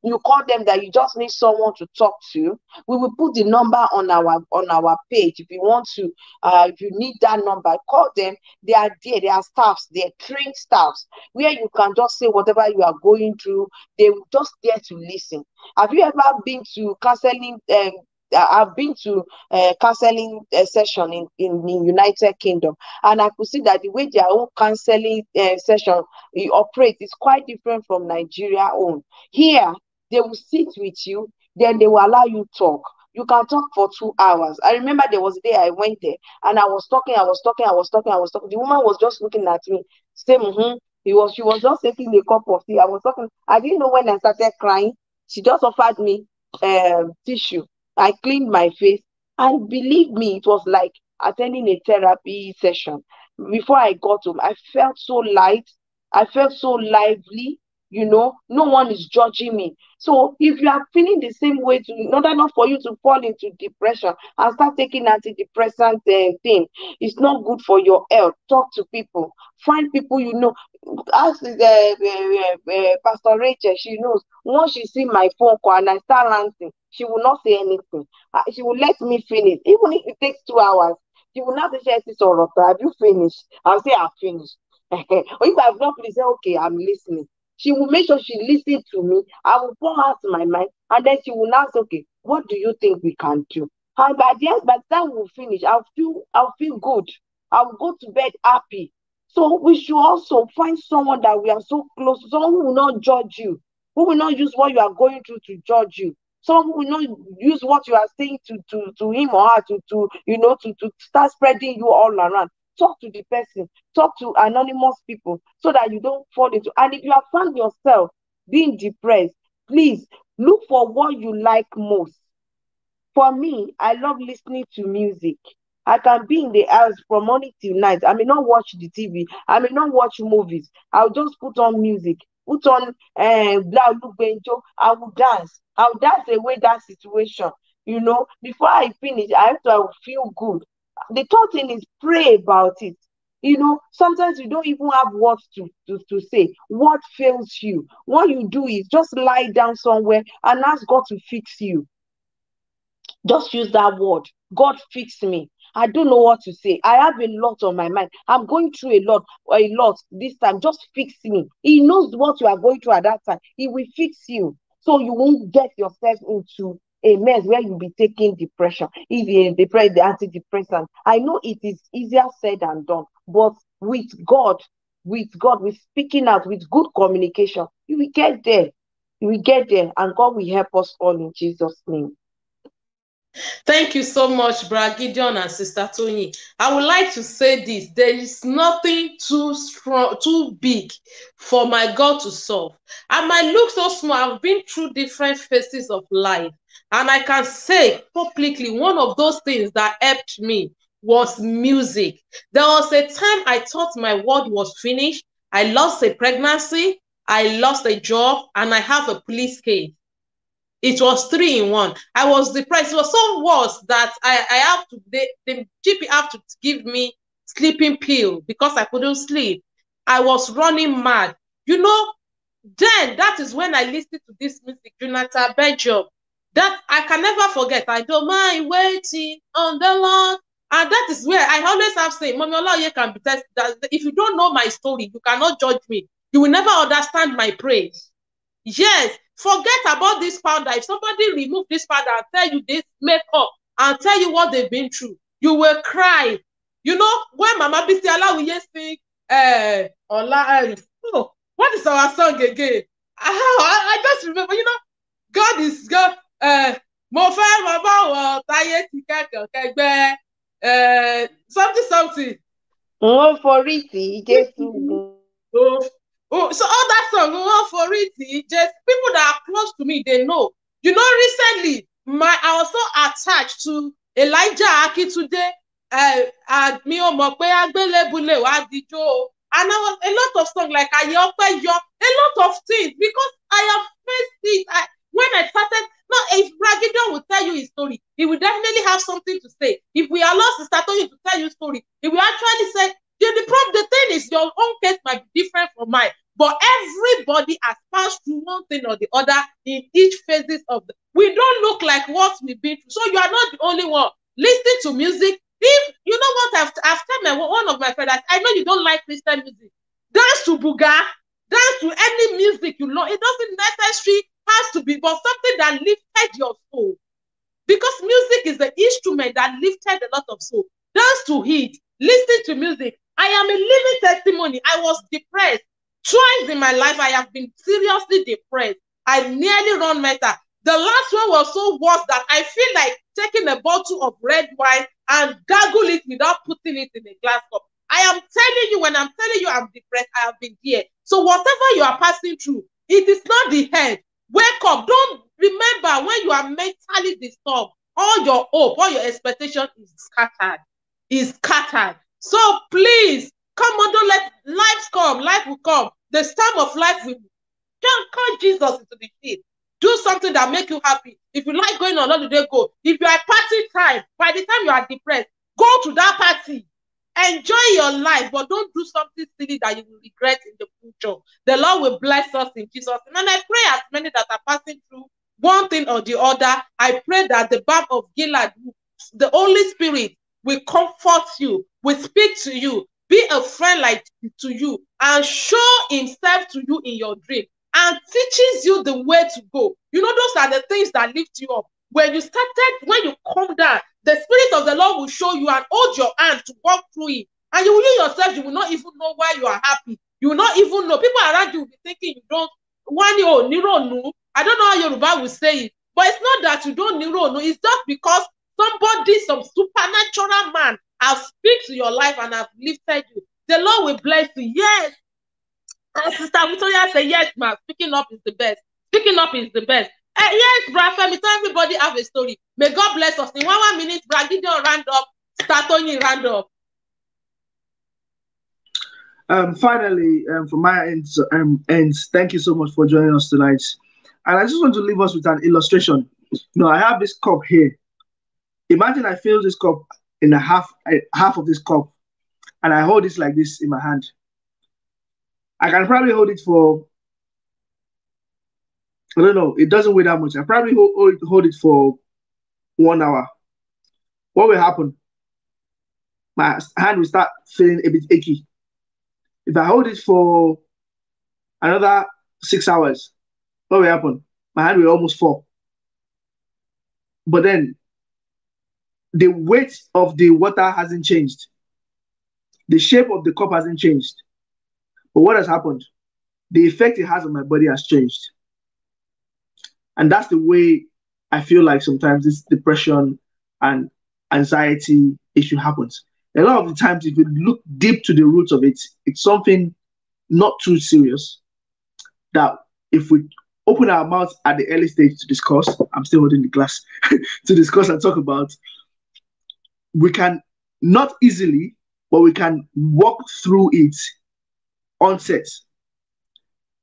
you call them that you just need someone to talk to. We will put the number on our page. If you want to, if you need that number, call them. They are there. They are staffs. They are trained staffs where you can just say whatever you are going through. They will just there to listen. Have you ever been to counseling? I've been to counseling session in the United Kingdom, and I could see that the way their own counseling session operates is quite different from Nigeria own. Here, they will sit with you, then they will allow you talk. You can talk for 2 hours. I remember there was a day I went there and I was talking. The woman was just looking at me, saying, she was just taking a cup of tea. I was talking. I didn't know when I started crying. She just offered me tissue. I cleaned my face, and believe me, it was like attending a therapy session. Before I got home, I felt so light. I felt so lively. No one is judging me. So if you are feeling the same way, in order not for you to fall into depression and start taking antidepressant thing, it's not good for your health. Talk to people. Find people ask Pastor Rachel. She knows. Once she see my phone call and I start answering, she will not say anything. She will let me finish. Even if it takes 2 hours, she will not say, have you finished? I'll say, I've finished. Or if I've not finished, say, okay, I'm listening. She will make sure she listens to me. I will pour out my mind, and then she will ask, okay, what do you think we can do? And by the time we'll finish, I'll feel good. I'll go to bed happy. So we should also find someone that we are so close to, someone who will not judge you, who will not use what you are going through to judge you, someone who will not use what you are saying to him or her to start spreading you all around. Talk to the person, talk to anonymous people so that you don't fall into. And if you have found yourself being depressed, please look for what you like most. For me, I love listening to music. I can be in the house from morning till night. I may not watch the TV. I may not watch movies. I'll just put on music, put on Bla Benjo. I will dance. I'll dance away that situation. Before I finish, I have to feel good. The third thing is pray about it. Sometimes you don't even have words to say. What fails you? What you do is just lie down somewhere and ask God to fix you. Just use that word. God, fix me. I don't know what to say. I have a lot on my mind. I'm going through a lot this time. Just fix me. He knows what you are going through at that time. He will fix you. So you won't get yourself into a mess where you'll be taking depression. If you depress the antidepressant, I know it is easier said than done, but with God, with speaking out, with good communication, you will get there. You will get there, and God will help us all in Jesus' name. Thank you so much, Brother Gideon and Sister Tony. I would like to say this. There is nothing too strong, too big for my God to solve. I might look so small. I've been through different phases of life. And I can say publicly, one of those things that helped me was music. There was a time I thought my world was finished. I lost a pregnancy, I lost a job, and I have a police case. It was 3 in 1. I was depressed. It was so worse that I have to, the GP have to give me sleeping pill because I couldn't sleep. I was running mad. Then that is when I listened to this music, Jonathan Benjamin. That I can never forget. I don't mind waiting on the Lord. And that is where I always have said, Mommy Olaoye can be tested. If you don't know my story, you cannot judge me. You will never understand my praise. Yes, forget about this powder. If somebody remove this powder and tell you this makeup and tell you what they've been through, you will cry. When Mama Bisi Alawiye sing, what is our song again? I just remember, God is God. Mo fẹ́ mọ báwo táyé ti kẹ́kọ̀ọ́ kẹgbẹ́ something. Oh, for it, Jésù. So all that song, for it, just people that are close to me, they know. Recently, I was so attached to Elijah Akitunde, and I was a lot of songs like a lot of things because I have faced it. When I started, if Gideon will tell you his story, he will definitely have something to say. If we allow Sister Tony to tell you story, he will actually say, the thing is your own case might be different from mine, but everybody has passed through one thing or the other in each phases of we don't look like what we've been through. So you are not the only one. Listen to music. If you know what I've told one of my friends, I know you don't like Christian music. Dance to Buga, dance to any music you know. It doesn't necessarily has to be, but something that lifted your soul. Because music is the instrument that lifted a lot of soul. Dance to it. Listen to music. I am a living testimony. I was depressed. Twice in my life, I have been seriously depressed. I nearly run mental. The last one was so worse that I feel like taking a bottle of red wine and gargle it without putting it in a glass cup. I am telling you, when I'm telling you I'm depressed, I have been here. So whatever you are passing through, it is not the end. Wake up. Don't remember when you are mentally disturbed, all your hope, all your expectation is scattered. So please, come on, don't let life come. Life will come. The storm of life will call Jesus into the shit. Do something that make you happy. If you like going on holiday, go. If you are party time, by the time you are depressed, go to that party. Enjoy your life, but don't do something silly that you will regret in the future. The Lord will bless us in Jesus' name. And I pray as many that are passing through one thing or the other, I pray that the balm of Gilead, the Holy Spirit, will comfort you, will speak to you, be a friend like to you, and show himself to you in your dream, and teaches you the way to go. Those are the things that lift you up. When you come down, the Spirit of the Lord will show you and hold your hand to walk through it. And you yourself, you will not even know why you are happy. You will not even know. People around you will be thinking you don't. One year, I don't know how Yoruba will say it, but it's not that you don't know. It's just because somebody, some supernatural man, has speak to your life and have lifted you. The Lord will bless you. Yes. And Sister Victoria said, yes, man. Speaking up is the best. Speaking up is the best. Yes, Brad Femi, tell everybody have a story. May God bless us. In 1 minute, Brad Gideon round up, start on you round up. Finally, from my ends, thank you so much for joining us tonight. And I just want to leave us with an illustration. I have this cup here. Imagine I fill this cup in half of this cup, and I hold it like this in my hand. I can probably hold it for, I don't know, it doesn't weigh that much. I probably hold it for 1 hour. What will happen? My hand will start feeling a bit achy. If I hold it for another 6 hours, what will happen? My hand will almost fall. But then the weight of the water hasn't changed. The shape of the cup hasn't changed. But what has happened? The effect it has on my body has changed. And that's the way I feel like sometimes this depression and anxiety issue happens. A lot of the times, if you look deep to the roots of it, it's something not too serious that if we open our mouths at the early stage to discuss, I'm still holding the glass, to discuss and talk about, we can not easily, but we can walk through it onset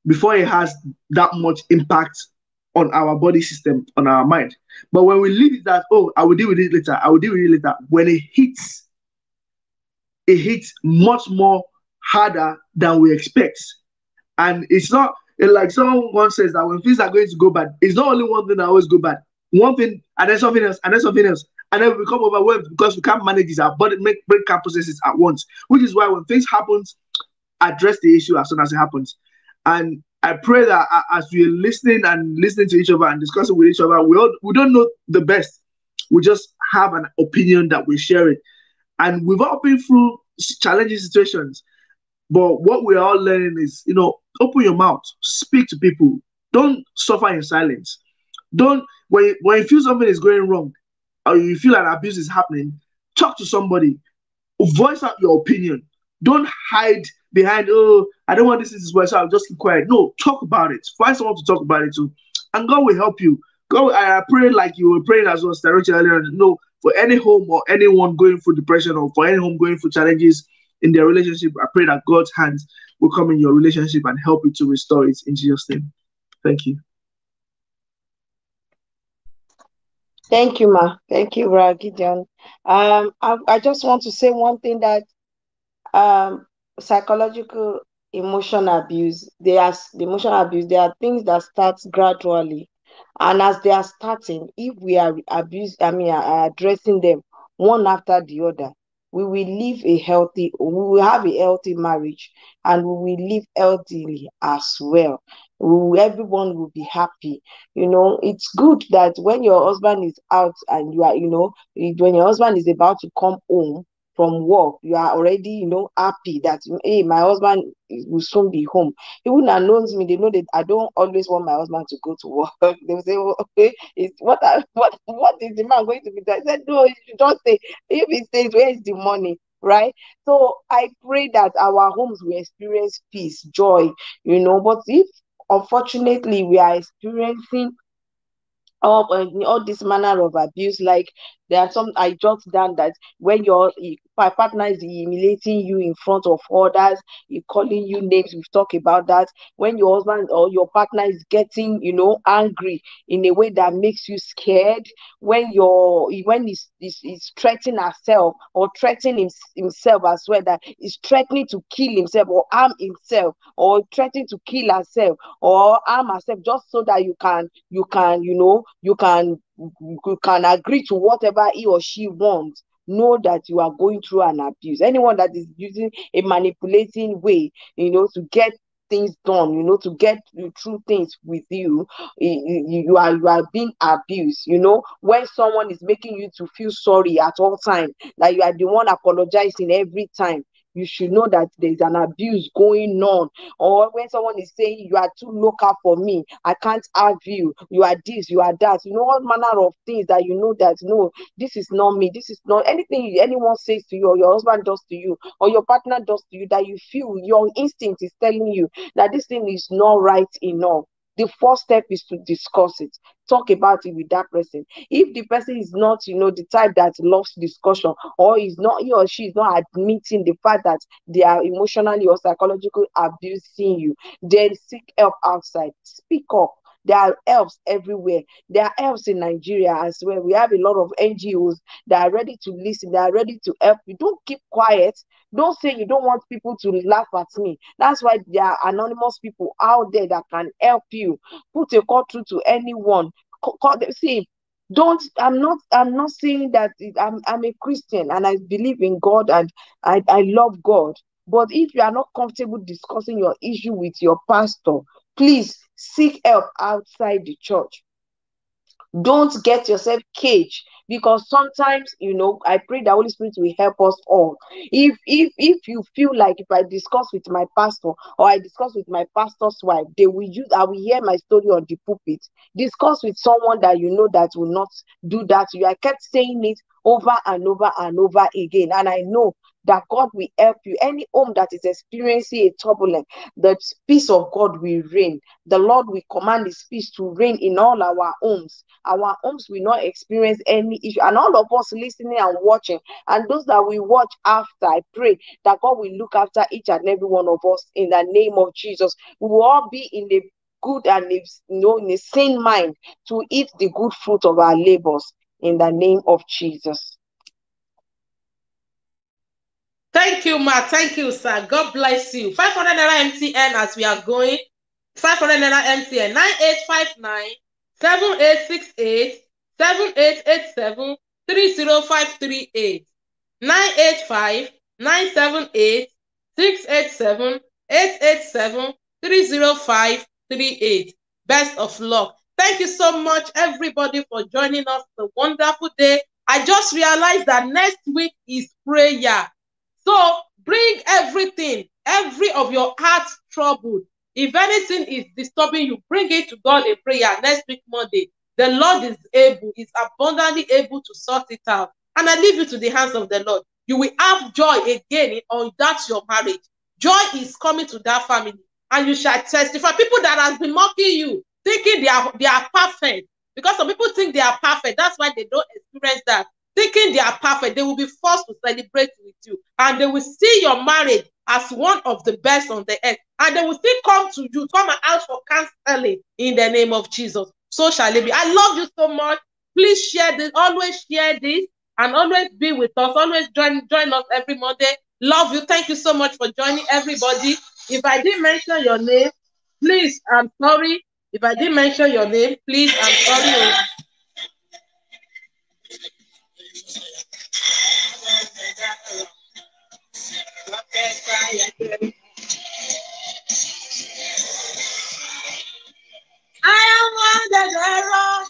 before it has that much impact on our body system, on our mind. But when we leave it that, oh, I will deal with it later, I will deal with it later, when it hits much more harder than we expect. And it's not like someone once says that when things are going to go bad, it's not only one thing that always go bad. One thing, and then something else, and then something else. And then we become overwhelmed because we can't manage this. Our body brain can't process it at once. Which is why when things happen, address the issue as soon as it happens. And I pray that as we're listening to each other and discussing with each other, we don't know the best. We just have an opinion that we share it. And we've all been through challenging situations. But what we're all learning is, open your mouth, speak to people. Don't suffer in silence. When you feel something is going wrong, or you feel an abuse is happening, talk to somebody. Voice out your opinion. Don't hide behind, oh, I don't want this is where, so I'll just keep quiet. No, talk about it. Find someone to talk about it to. And God will help you. God, I pray like you were praying as well, Starochi earlier. No, for any home or anyone going through depression or for any home going through challenges in their relationship, I pray that God's hands will come in your relationship and help you to restore it in Jesus' name. Thank you. Thank you, Ma. Thank you, Gideon. I just want to say one thing that psychological emotional abuse, the emotional abuse, there are things that start gradually. And as they are starting, if we are addressing them one after the other, we will have a healthy marriage, and we will live healthily as well. Everyone will be happy. It's good that when your husband is out and you are, when your husband is about to come home from work, you are already, happy that, hey, my husband will soon be home. People that knows me, they know that I don't always want my husband to go to work. They will say, well, okay, what is the man going to be doing? I said, no, you should just say, if he says, where is the money? Right? So I pray that our homes will experience peace, joy, but if unfortunately we are experiencing all this manner of abuse, like there are some I jot down that when your partner is humiliating you in front of others, calling you names, we've talked about that. When your husband or your partner is getting angry in a way that makes you scared, when he's threatening herself or threatening himself as well, that he's threatening to kill himself or harm himself, or threatening to kill herself or harm herself, just so that you can agree to whatever he or she wants. Know that you are going through an abuse. Anyone that is using a manipulating way, to get things done, to get through things with you, you are being abused. When someone is making you to feel sorry at all time, that you are the one apologizing every time, you should know that there's an abuse going on. Or when someone is saying you are too local for me, I can't have you, you are this, you are that, all manner of things that that no, this is not me, this is not anything anyone says to you, or your husband does to you, or your partner does to you, that you feel your instinct is telling you that this thing is not right enough. The first step is to discuss it. Talk about it with that person. If the person is not, the type that loves discussion, or is not, he or she is not admitting the fact that they are emotionally or psychologically abusing you, then seek help outside. Speak up. There are helps everywhere. There are helps in Nigeria as well. We have a lot of NGOs that are ready to listen. They are ready to help you. Don't keep quiet. Don't say you don't want people to laugh at me. That's why there are anonymous people out there that can help you. Put a call through to anyone. Call them. See, I'm not saying that I'm a Christian and I believe in God and I love God. But if you are not comfortable discussing your issue with your pastor, please seek help outside the church. Don't get yourself caged, because sometimes, I pray the Holy Spirit will help us all. If you feel like, if I discuss with my pastor or I discuss with my pastor's wife, I will hear my story on the pulpit. Discuss with someone that that will not do that to you. I kept saying it over and over and over again, and I know that God will help you. Any home that is experiencing a turbulence, the peace of God will reign. The Lord will command his peace to reign in all our homes. Our homes will not experience any issue. And all of us listening and watching, and those that will watch after, I pray that God will look after each and every one of us in the name of Jesus. We will all be in a good and in a sane mind to eat the good fruit of our labors in the name of Jesus. Thank you, Ma. Thank you, sir. God bless you. 500 naira MTN as we are going. 500 naira MTN 9859 7868 7887 30538 985 978 687 887 30538. Best of luck. Thank you so much, everybody, for joining us. It's a wonderful day. I just realized that next week is prayer. So bring everything, every of your heart's trouble. If anything is disturbing you, bring it to God in prayer next week, Monday. The Lord is able, is abundantly able to sort it out. And I leave you to the hands of the Lord. You will have joy again on that your marriage. Joy is coming to that family. And you shall testify. People that have been mocking you, thinking they are perfect. Because some people think they are perfect. That's why they don't experience that. Thinking they are perfect, they will be forced to celebrate with you. And they will see your marriage as one of the best on the earth. And they will still come to you, come and ask for counseling in the name of Jesus. So shall it be. I love you so much. Please share this. Always share this. And always be with us. Always join us every Monday. Love you. Thank you so much for joining, everybody. If I didn't mention your name, please, I'm sorry. If I didn't mention your name, please, I'm sorry. I am on the road.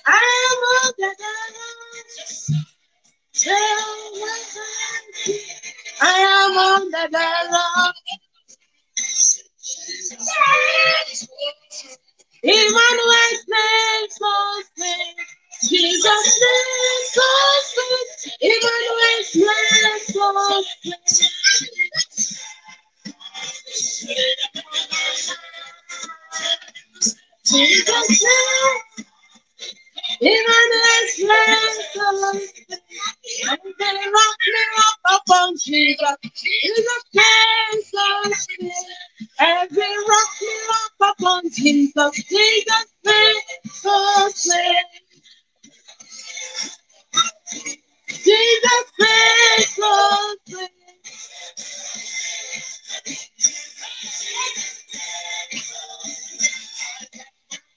I am on the road. I am on the road. Emmanuel's name so sweet. Jesus' name so sweet. Emmanuel's name so sweet. Jesus' name. Emmanuel's name so sweet. And they rock me up upon Jesus. Jesus' name so sweet. Every rock me up upon Jesus. Jesus' name so sweet. Jesus' name so sweet.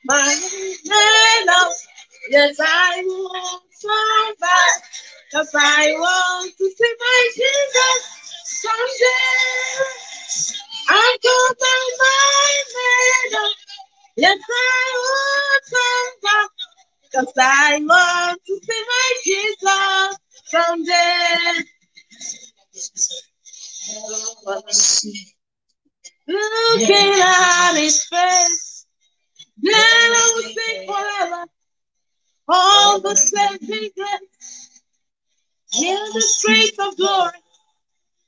My love, yes, I will survive. Cause I want to see my Jesus someday. I got my medal. Yes, I will survive. Cause I want to see my Jesus someday. Looking at his face, then I will sing forever. All the saving grace in the streets of glory.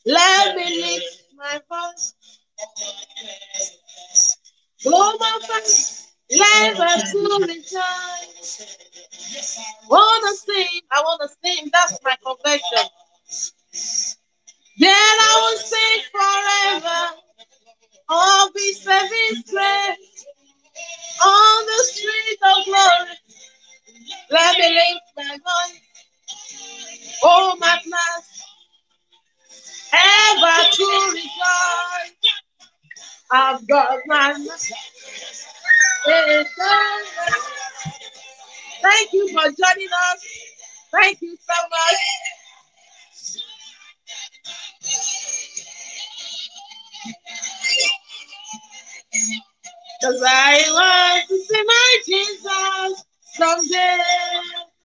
Let me lift my voice. Blow my face, let us to rejoice. I wanna sing, that's my confession. Then I will sing forever. All be saving grace on the street of glory. Let me lift my voice. Oh, my class, ever to rejoice. I've got my master. Thank you for joining us. Thank you so much. Because I want to see my Jesus someday.